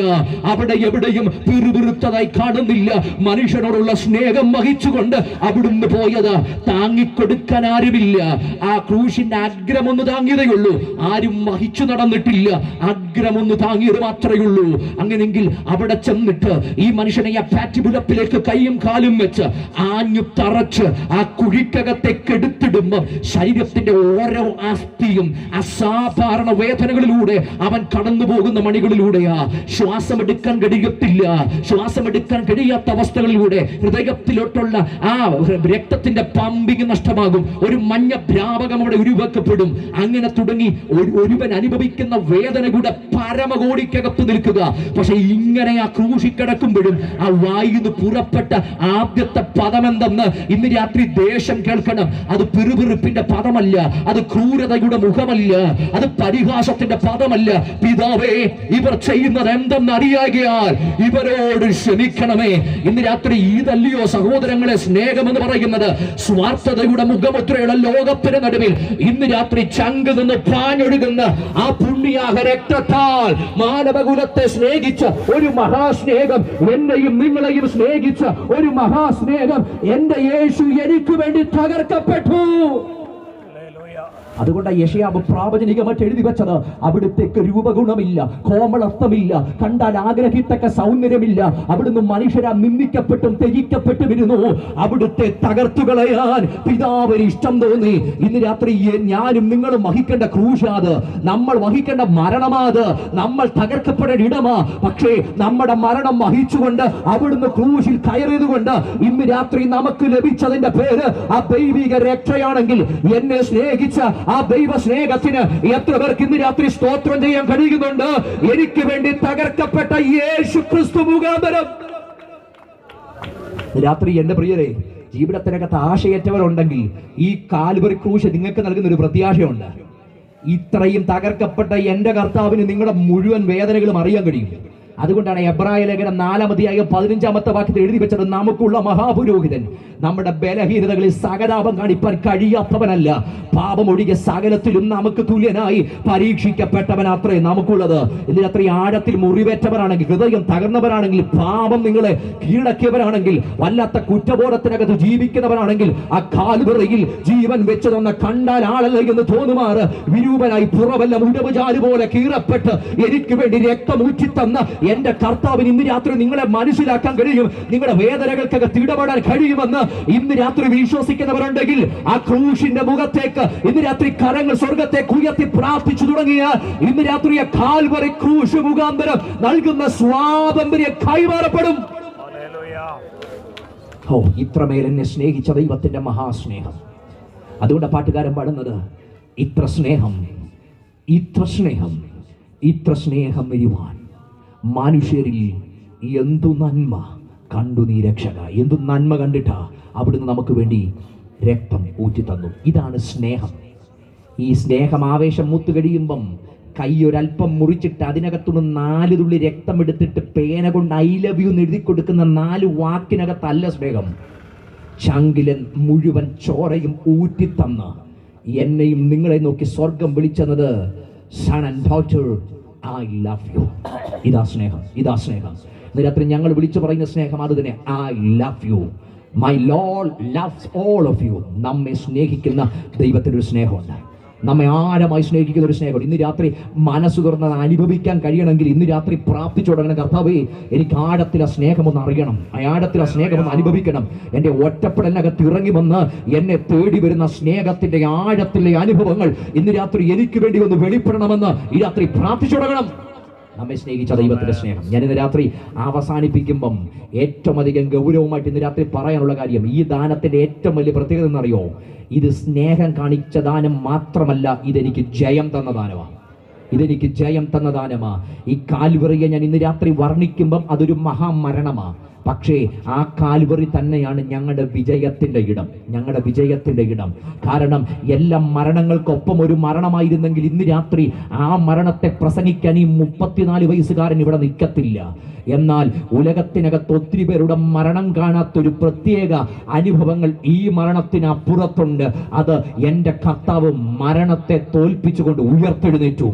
അവിടെ എവിടെയും പിറുപിറുത്തതായി കാണുന്നില്ല. മനുഷ്യനോടുള്ള സ്നേഹം വഹിച്ചുകൊണ്ട് അവിടുന്ന് പോയത് താങ്ങിക്കൊടുക്കാൻ ആരുമില്ല. ആ ക്രൂശിന്റെ അഗ്രമൊന്ന് താങ്ങിയതേയുള്ളൂ, ആരും വഹിച്ചു നടന്നിട്ടില്ല. അഗ്രമൊന്ന് താങ്ങിയത് മാത്രമേ ഉള്ളൂ. അങ്ങനെങ്കിൽ അവിടെ ചെന്നിട്ട് ഈ മനുഷ്യനെ ആ പാറ്റിബുലപ്പിലേക്ക് കൈയും കാലും വെച്ച് ആഞ്ഞു തറച്ച് ആ കുഴിക്കകത്തേക്ക് എടുത്തിടുമ്പോൾ ശരീരത്തിന്റെ ഓരോ അസ്ഥിയും അസാധാരണ വേദനകളിലൂടെ അവൻ കടന്നു പോകുന്ന മണികളിലൂടെയാ. ശ്വാസമെടുക്കാൻ കഴിയത്തില്ല, ശ്വാസമെടുക്കാൻ കഴിയാത്ത അവസ്ഥകളിലൂടെ ഹൃദയത്തിലോട്ടുള്ള ആ രക്തത്തിന്റെ പമ്പിങ് നഷ്ടമാകും. ഒരു മഞ്ഞ ദ്രാവകം അവിടെ ഉരുവാക്കപ്പെടും. അങ്ങനെ തുടങ്ങി ഒരുവൻ അനുഭവിക്കുന്ന വേദന കൂടെ പരമകോടിക്കകത്ത് നിൽക്കുക. പക്ഷെ ഇങ്ങനെ ആ ക്രൂശി കിടക്കുമ്പോഴും ആ വായിന്ന് പുറപ്പെട്ട ആദ്യത്തെ പദമെന്തെന്ന് ഇന്ന് രാത്രി ദേശം കേൾക്കണം. അത് പിറുപിറുപ്പിന്റെ പദമല്ല, അത് ക്രൂരതയുടെ മുഖമല്ല, അത് പരിഹാസത്തിന്റെ പദമല്ല. പിതാവേ, ഇവർ ചെയ്യുന്നത് എന്തെന്ന് അറിയാകിയാൽ ഇവരോട് ക്ഷമിക്കണമേ. ഇന്ന് രാത്രി ഇതല്ലയോ സഹോദരങ്ങളെ സ്നേഹമെന്ന് പറയുന്നത്? സ്വാർത്ഥതയുടെ മുഖമുദ്രയുള്ള ലോകത്തിന് നടുവിൽ ഇന്ന് രാത്രി ചങ്ക് നിന്ന് പാഞ്ഞൊഴുകുന്ന ആ പുണ്യാഹ രക്തത്താൽ മാനവകുലത്തെ സ്നേഹിച്ച ഒരു മഹാസ്നേഹം, എന്നെയും നിങ്ങളെയും സ്നേഹിച്ച ഒരു മഹാസ്നേഹം എന്റെ യേശു എനിക്ക് വേണ്ടി തകർക്കപ്പെട്ടു. അതുകൊണ്ട് യശയാവ് പ്രാവചനികമായിട്ട് എഴുതി വെച്ചത്, അവിടുത്തേക്ക് രൂപഗുണമില്ല, കോമളത്വമില്ല, കണ്ടാൽ ആഗ്രഹിത്തക്ക സൗന്ദര്യമില്ല. അവിടുന്ന് മനുഷ്യരാ നിന്ദിക്കപ്പെട്ടും ത്യജിക്കപ്പെട്ടു വരുന്നു. അവിടുത്തെ തകർത്തുകളയാൻ പിതാവിന് ഇഷ്ടം തോന്നി. ഇന്ന് രാത്രി ഞാനും നിങ്ങളും വഹിക്കേണ്ട ക്രൂശാത്, നമ്മൾ വഹിക്കേണ്ട മരണമാത്, നമ്മൾ തകർക്കപ്പെടേണ്ട ഇടമാ. പക്ഷേ നമ്മുടെ മരണം വഹിച്ചുകൊണ്ട് അവിടുന്ന് ക്രൂശിൽ കയറിയതുകൊണ്ട് ഇന്ന് രാത്രി നമുക്ക് ലഭിച്ചതിന്റെ പേര് ആ ദൈവിക രക്ഷയാണെങ്കിൽ, എന്നെ സ്നേഹിച്ച ആ ദൈവ സ്നേഹത്തിന് എത്ര പേർക്ക് ഇന്ന് രാത്രി സ്തോത്രം ചെയ്യാൻ കഴിയുന്നുണ്ട്? എനിക്ക് വേണ്ടി തകർക്കപ്പെട്ട യേശു ക്രിസ്തു മുഖാന്തരം. രാത്രി എന്റെ പ്രിയരെ, ജീവിതത്തിനകത്ത് ആശയറ്റവരുണ്ടെങ്കിൽ ഈ കാൽവരി ക്രൂശ് നിങ്ങൾക്ക് നൽകുന്ന ഒരു പ്രത്യാശയുണ്ട്. ഇത്രയും തകർക്കപ്പെട്ട എന്റെ കർത്താവിന് നിങ്ങളുടെ മുഴുവൻ വേദനകളും അറിയാൻ കഴിയും. അതുകൊണ്ടാണ് എബ്രായ ലേഖനം 4-ാം അധ്യായം 15-ാമത്തെ വാക്യത്തിൽ എഴുതി വെച്ചത്, നമുക്കുള്ള മഹാപുരോഹിതൻ നമ്മുടെ ബലഹീനതകളിൽ സകലാപം കാണിപ്പാൻ കഴിയാത്തവനല്ല, പാപമൊഴികെ സകലത്തിലും നമുക്ക് തുല്യനായി പരീക്ഷിക്കപ്പെട്ടവനത്രേ നമുക്കുള്ളത്. ഇതിന് അത്രയും ആഴത്തിൽ മുറിവേറ്റവരാണെങ്കിൽ, ഹൃദയം തകർന്നവരാണെങ്കിൽ, പാപം നിങ്ങളെ കീഴടക്കിയവരാണെങ്കിൽ, വല്ലാത്ത കുറ്റബോധത്തിനകത്ത് ജീവിക്കുന്നവരാണെങ്കിൽ, ആ കാൽവറിയിൽ ജീവൻ വെച്ച് തന്ന കണ്ടാൽ ആളല്ല എന്ന് തോന്നുമാറ് വിരൂപനായി പുറമെല്ലാം ഉടവുചാല് പോലെ കീറപ്പെട്ട് എനിക്ക് വേണ്ടി രക്തമൂറ്റി തന്ന എന്റെ കർത്താവിന് ഇന്ന് രാത്രി നിങ്ങളെ മനസ്സിലാക്കാൻ കഴിയും, നിങ്ങളുടെ വേദനകൾക്കകത്ത് ഇടപെടാൻ കഴിയുമെന്ന് ഇന്ന് രാത്രി വിശ്വസിക്കുന്നവരുണ്ടെങ്കിൽ ആ ക്രൂശിന്റെ മുഖത്തേക്ക് ഇന്ന് രാത്രി കരങ്ങൾ സ്വർഗത്തേക്ക് ഉയർത്തി പ്രാർത്ഥിച്ചു തുടങ്ങിയ ഇന്ന് രാത്രി കാൽവരി ക്രൂശ് മുഖാന്തരം നൽകുന്ന സ്വാതന്ത്ര്യം കൈമാറപ്പെടും. ഓ, ഇത്രമേൽ എന്നെ സ്നേഹിച്ച ദൈവത്തിന്റെ മഹാസ്നേഹം. അതുകൊണ്ട് പാട്ടുകാരൻ പാടുന്നത്, ഇത്ര സ്നേഹം, ഇത്ര സ്നേഹം, ഇത്ര സ്നേഹം വരുവാൻ മനുഷ്യരിൽ എന്തു നന്മ കണ്ടു നീ രക്ഷക. എന്തു നന്മ കണ്ടിട്ടാ അവിടുന്ന് നമുക്ക് വേണ്ടി രക്തം ഊറ്റി തന്നു. ഇതാണ് സ്നേഹം. ഈ സ്നേഹം ആവേശം മൂത്ത് കഴിയുമ്പം കൈയൊരൽപ്പം മുറിച്ചിട്ട് അതിനകത്തുനിന്ന് 4 തുള്ളി രക്തം എടുത്തിട്ട് പേന കൊണ്ട് ഐ ലവ് യു എന്ന് എഴുതി കൊടുക്കുന്ന 4 വാക്കിനകത്തല്ല സ്നേഹം. ചങ്കിലൻ മുഴുവൻ ചോരയും ഊറ്റിത്തന്ന് എന്നെയും നിങ്ങളെ നോക്കി സ്വർഗം വിളിച്ചെന്നത്, son and daughter I love you. ഇതാ സ്നേഹം, ഇതാ സ്നേഹം. രാത്രി ഞങ്ങൾ വിളിച്ചു പറയുന്ന സ്നേഹം അത് തന്നെ. I love you, my lord loves all of you. നമ്മെ സ്നേഹിക്കുന്ന ദൈവത്തിനൊരു സ്നേഹമുണ്ട്, നമ്മെ ആഴമായി സ്നേഹിക്കുന്ന ഒരു സ്നേഹം. ഇന്ന് രാത്രി മനസ്സ് തുറന്നത് അനുഭവിക്കാൻ കഴിയണമെങ്കിൽ ഇന്ന് രാത്രി പ്രാർത്ഥിച്ചു തുടങ്ങണം, കർത്താവേ എനിക്ക് ആഴത്തിലെ സ്നേഹമൊന്ന് അറിയണം, ആഴത്തിലെ സ്നേഹമൊന്ന് അനുഭവിക്കണം. എൻ്റെ ഒറ്റപ്പെടലിനകത്ത് ഇറങ്ങി വന്ന് എന്നെ തേടി വരുന്ന സ്നേഹത്തിന്റെ ആഴത്തിലെ അനുഭവങ്ങൾ ഇന്ന് രാത്രി എനിക്ക് വേണ്ടി ഒന്ന് വെളിപ്പെടണമെന്ന് ഈ രാത്രി പ്രാർത്ഥിച്ചു തുടങ്ങണം. നമ്മെ സ്നേഹിച്ച ദൈവത്തിന്റെ സ്നേഹം. ഞാൻ ഇന്ന് രാത്രി അവസാനിപ്പിക്കുമ്പം ഏറ്റവും അധികം ഗൗരവമായിട്ട് ഇന്ന് രാത്രി പറയാനുള്ള കാര്യം, ഈ ദാനത്തിന്റെ ഏറ്റവും വലിയ പ്രത്യേകത എന്നറിയോ? ഇത് സ്നേഹം കാണിച്ച ദാനം മാത്രമല്ല, ഇതെനിക്ക് ജയം തന്ന ദാനമാണ്. ഇതെനിക്ക് ജയം തന്ന ദാനമാണ്. ഈ കാൽവറിയെ ഞാൻ ഇന്ന് രാത്രി വർണ്ണിക്കുമ്പം അതൊരു മഹാമരണമാണ്. പക്ഷേ ആ കാൽവറി തന്നെയാണ് ഞങ്ങളുടെ വിജയത്തിന്റെ ഇടം, ഞങ്ങളുടെ വിജയത്തിന്റെ ഇടം. കാരണം എല്ലാ മരണങ്ങൾക്കൊപ്പം ഒരു മരണമായിരുന്നെങ്കിൽ ഇന്ന് രാത്രി ആ മരണത്തെ പ്രസംഗിക്കാൻ ഈ 34 വയസ്സുകാരൻ ഇവിടെ നിൽക്കത്തില്ല. എന്നാൽ ഉലകത്തിനകത്ത് ഒത്തിരി പേരുടെ മരണം കാണാത്തൊരു പ്രത്യേക അനുഭവങ്ങൾ ഈ മരണത്തിന് അപ്പുറത്തുണ്ട്. അത് എൻ്റെ കർത്താവ് മരണത്തെ തോൽപ്പിച്ചുകൊണ്ട് ഉയർത്തെഴുന്നേറ്റു.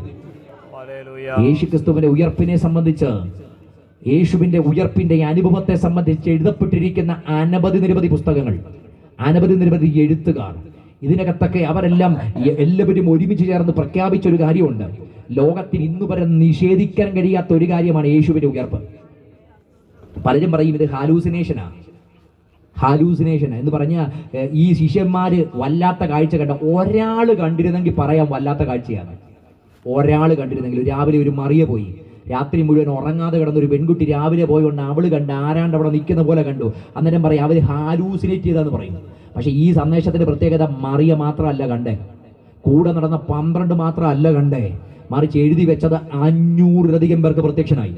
യേശുക്രിസ്തുവിന്റെ ഉയർപ്പിനെ സംബന്ധിച്ച്, യേശുവിന്റെ ഉയർപ്പിന്റെ അനുഭവത്തെ സംബന്ധിച്ച് എഴുതപ്പെട്ടിരിക്കുന്ന നിരവധി പുസ്തകങ്ങൾ, നിരവധി എഴുത്തുകാർ, ഇതിനകത്തൊക്കെ അവരെല്ലാം എല്ലാവരും ഒരുമിച്ച് ചേർന്ന് പ്രഖ്യാപിച്ച ഒരു കാര്യമുണ്ട്. ലോകത്തിന് ഇന്നു വരെ നിഷേധിക്കാൻ കഴിയാത്ത ഒരു കാര്യമാണ് യേശുവിന്റെ ഉയർപ്പ്. പലരും പറയും ഇത് ഹാലൂസിനേഷനാ എന്ന് പറഞ്ഞ ഈ ശിഷ്യന്മാര് വല്ലാത്ത കാഴ്ച കണ്ട. ഒരാൾ കണ്ടിരുന്നെങ്കിൽ പറയാം വല്ലാത്ത കാഴ്ചയാണ്. ഒരാൾ കണ്ടിരുന്നെങ്കിൽ, രാവിലെ ഒരു മറിയ പോയി, രാത്രി മുഴുവൻ ഉറങ്ങാതെ കിടന്നൊരു പെൺകുട്ടി രാവിലെ പോയോണ്ട് അവള് കണ്ട് ആരാണ്ട് അവിടെ നിൽക്കുന്ന പോലെ കണ്ടു. അന്നേരം പറയും അവർ ഹാലൂസിനേറ്റ് ചെയ്താന്ന് പറയും. പക്ഷെ ഈ സന്ദേശത്തിന്റെ പ്രത്യേകത മറിയ മാത്രമല്ല കണ്ടേ, കൂടെ നടന്ന 12 മാത്രമല്ല കണ്ടേ, മറിച്ച് എഴുതി വെച്ചത് 500-ലധികം പേർക്ക് പ്രത്യക്ഷനായി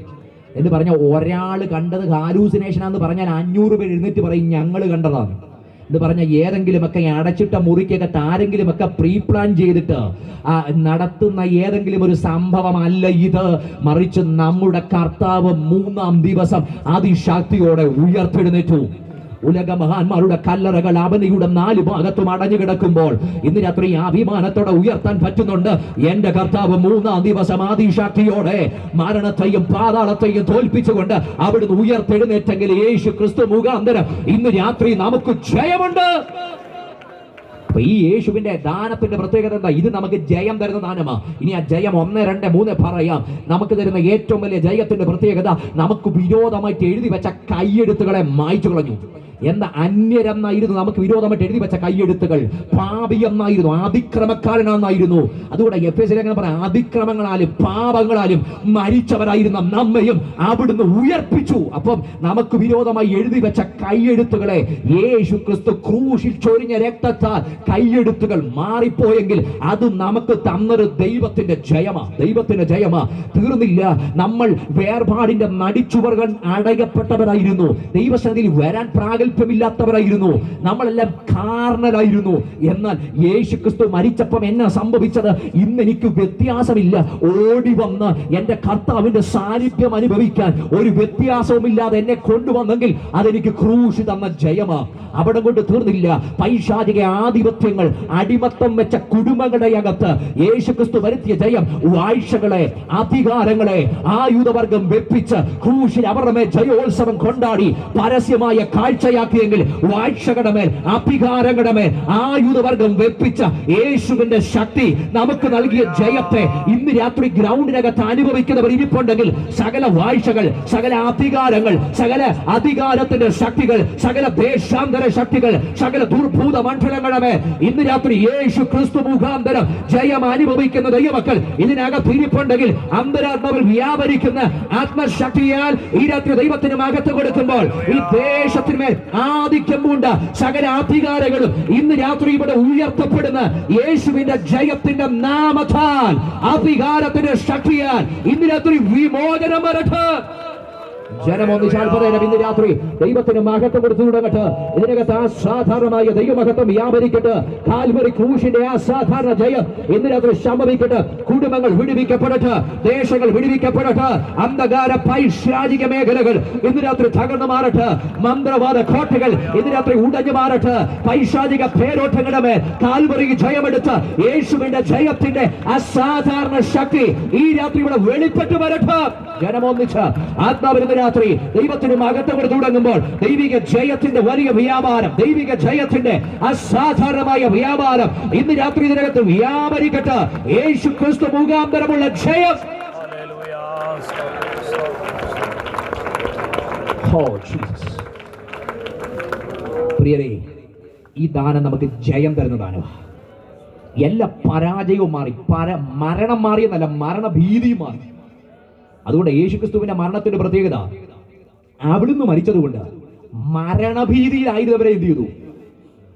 എന്ന് പറഞ്ഞ ഒരാൾ കണ്ടത് ഹാലൂസിനേഷനാന്ന് പറഞ്ഞാൽ 500 പേര് എഴുന്നേറ്റ് പറയും ഞങ്ങൾ കണ്ടതാണ് എന്ന് പറഞ്ഞ ഏതെങ്കിലുമൊക്കെ അടച്ചിട്ട മുറിക്കകത്ത് ആരെങ്കിലുമൊക്കെ പ്രീ പ്ലാൻ ചെയ്തിട്ട് നടത്തുന്ന ഏതെങ്കിലും ഒരു സംഭവമല്ല ഇത്. മറിച്ച് നമ്മുടെ കർത്താവ് 3-ാം ദിവസം അതിശക്തിയോടെ ഉയർത്തെഴുന്നേറ്റു. ഉലക മഹാന്മാരുടെ കല്ലറകൾ അവനിയുടെ 4 ഭാഗത്തും അടഞ്ഞു കിടക്കുമ്പോൾ ഇന്ന് രാത്രി അഭിമാനത്തോടെ ഉയർത്താൻ പറ്റുന്നുണ്ട്. എന്റെ കർത്താവ് 3-ാം ദിവസം അതിശക്തിയോടെ മരണത്തെയും പാതാളത്തെയും തോൽപ്പിച്ചുകൊണ്ട് അവിടുന്ന് ഉയർത്തെഴുന്നേറ്റെങ്കിൽ യേശു ക്രിസ്തു മുഖാന്തരം ഇന്ന് രാത്രി നമുക്ക് ജയമുണ്ട്. അപ്പൊ ഈ യേശുവിന്റെ ദാനത്തിന്റെ പ്രത്യേകത എന്താ? ഇത് നമുക്ക് ജയം തരുന്ന ദാനമാണ്. ഇനി ആ ജയം 1, 2, 3 പറയാം. നമുക്ക് തരുന്ന ഏറ്റവും വലിയ ജയത്തിന്റെ പ്രത്യേകത, നമുക്ക് വിരോധമായിട്ട് എഴുതി വെച്ച കൈയെഴുത്തുകളെ മായ്ച്ചു കളഞ്ഞു. എന്താ? അന്യരെന്നായിരുന്നു നമുക്ക് വിരോധമായിട്ട് എഴുതി വെച്ച കൈയെഴുത്തുകൾ. പാപി എന്നായിരുന്നു, അതിക്രമക്കാരനായിരുന്നു. അതുകൊണ്ട് എഫേസ്യർ എങ്ങനെ പറയാം? അതിക്രമങ്ങളാലും പാപങ്ങളാലും മരിച്ചവരായിരുന്ന നമ്മയും അവിടുന്ന് ഉയർപ്പിച്ചു. അപ്പം നമുക്ക് വിരോധമായി എഴുതി വെച്ച കൈയെഴുത്തുകളെ യേശു ക്രിസ്തു ക്രൂശിൽ ചൊരിഞ്ഞ രക്തത്താൽ കൈയെഴുത്തുകൾ മാറിപ്പോയെങ്കിൽ അത് നമുക്ക് തന്നൊരു ദൈവത്തിന്റെ ജയമാ, ദൈവത്തിന്റെ ജയമാ. തീർന്നില്ല, നമ്മൾ വേർപാടിന്റെ നടിച്ചുവറുകൾ അടയപ്പെട്ടവരായിരുന്നു. ദൈവസന്നിധിയിൽ വരാൻ പ്രാഗൽഭ്യമില്ലാത്തവരായിരുന്നു. നമ്മളെല്ലാം കാരണരായിരുന്നു. എന്നാൽ യേശു ക്രിസ്തു മരിച്ചപ്പം എന്നാ സംഭവിച്ചത്? ഇന്ന് എനിക്ക് വ്യത്യാസമില്ല. ഓടി വന്ന് എന്റെ കർത്താവിന്റെ സാന്നിധ്യം അനുഭവിക്കാൻ ഒരു വ്യത്യാസവുമില്ലാതെ എന്നെ കൊണ്ടുവന്നെങ്കിൽ അതെനിക്ക് ക്രൂശ് തന്ന ജയമാ. അവിടെ കൊണ്ട് തീർന്നില്ല. പൈശാചിക ആധിപത്യങ്ങൾ, അടിമത്തം വെച്ച കുടുംബങ്ങളുടെ അകത്ത് യേശു ക്രിസ്തു വരുത്തിയ ജയം, വാഴ്ചകളെ, അധികാരങ്ങളെ ആയുധവർഗം വെപ്പിച്ച് ക്രൂശിൽ അവരുടെ മേൽ ജയോത്സവം കൊണ്ടാടി പരസ്യമായ കാഴ്ച ഇടയാക്കിയെങ്കിൽ വാഴ്ചകളുടെ മേൽ, അധികാരങ്ങളുടെ മേൽ ആയുധവർഗം വെപ്പിച്ച യേശുവിന്റെ ശക്തി നമുക്ക് നൽകിയ ജയത്തെ ഇന്ന് രാത്രി ഗ്രൗണ്ടിനകത്ത് അനുഭവിക്കുന്നവർ ഇരിപ്പുണ്ടെങ്കിൽ സകല വാഴ്ചകൾ, സകല അധികാരങ്ങൾ, സകല അധികാരത്തിന്റെ ശക്തികൾ, സകല ദേശാന്തര ശക്തികൾ, സകല ദുർഭൂത മണ്ഡലങ്ങളുടെ മേൽ ഇന്ന് രാത്രി യേശു ക്രിസ്തു മുഖാന്തരം ജയം അനുഭവിക്കുന്ന ദൈവമക്കൾ ഇതിനകത്ത് ഇരിപ്പുണ്ടെങ്കിൽ അന്തരാത്മാവിൽ വ്യാപരിക്കുന്ന ആത്മശക്തിയാൽ ഈ രാത്രി ദൈവത്തിന് അകത്ത് കൊടുക്കുമ്പോൾ ഈ ദേശത്തിന്മേൽ ആധിക്യം പൂണ്ട സകല അധികാരങ്ങളും ഇന്ന് രാത്രി ഇവിടെ ഉയർത്തപ്പെടുന്ന യേശുവിന്റെ ജയത്തിന്റെ നാമത്താൽ, അധികാരത്തിന്റെ ശക്തിയാൽ ഇന്ന് രാത്രി വിമോചനം വരട്ടെ. ജനമൊന്നിച്ചാൽ പറയാം ഇന്ന് രാത്രി ദൈവത്തിന് മഹത്വം കൊടുത്തു തുടങ്ങട്ടെ. ഇതിനകത്ത് അസാധാരണമായ ദൈവമഹത്വം വ്യാപരിക്കട്ടെ. കാൽവരി ക്രൂശിന്റെ അസാധാരണ ജയം ഇന്ന് രാത്രി സംഭവിക്കട്ടെ. കുടുംബങ്ങൾ വിടുവിക്കപ്പെടട്ടെ, ദേശങ്ങൾ വിടുവിക്കപ്പെടട്ടെ, അന്ധകാര പൈശാചിക മേഖലകൾ ഇന്ന് രാത്രി തകർന്നു മാറട്ടെ, മന്ത്രവാദ കോട്ടകൾ ഇന്ന് രാത്രി ഉടഞ്ഞു മാറട്ടെ. പൈശാചിക പേരോട്ടങ്ങളുടെ മേൽ കാൽവരി ജയമെടുത്ത് യേശുവിന്റെ ജയത്തിന്റെ അസാധാരണ ശക്തി ഈ രാത്രി ഇവിടെ വെളിപ്പെട്ടു വരട്ടെ. ജനമൊന്നിച്ച് ആത്മാവിന് രാത്രി ദൈവത്തിന് മഹത്വം കൊടുത്തു തുടങ്ങുമ്പോൾ ദൈവിക ജയത്തിന്റെ വലിയ വ്യാപാരം, ദൈവിക ജയത്തിന്റെ അസാധാരണമായ വ്യാപാരം ഇന്ന് രാത്രി ഇതിനകത്ത് വ്യാപരിക്കട്ടെ. യേശു ക്രിസ്തു മുഖാന്തരമുള്ള ജയം. പ്രിയരേ, ഈ ദാനം നമുക്ക് ജയം തരുന്ന ദാനമാണ്. എല്ലാ പരാജയവും മാറി, മരണം മാറിയെന്നല്ല, മരണഭീതിയും മാറി. അതുകൊണ്ട് യേശുക്രിസ്തുവിന്റെ മരണത്തിന്റെ പ്രത്യേകത, അവിടുന്ന് മരിച്ചതുകൊണ്ട് മരണഭീതിയിലായിരുന്നവരെ എന്ത് ചെയ്തു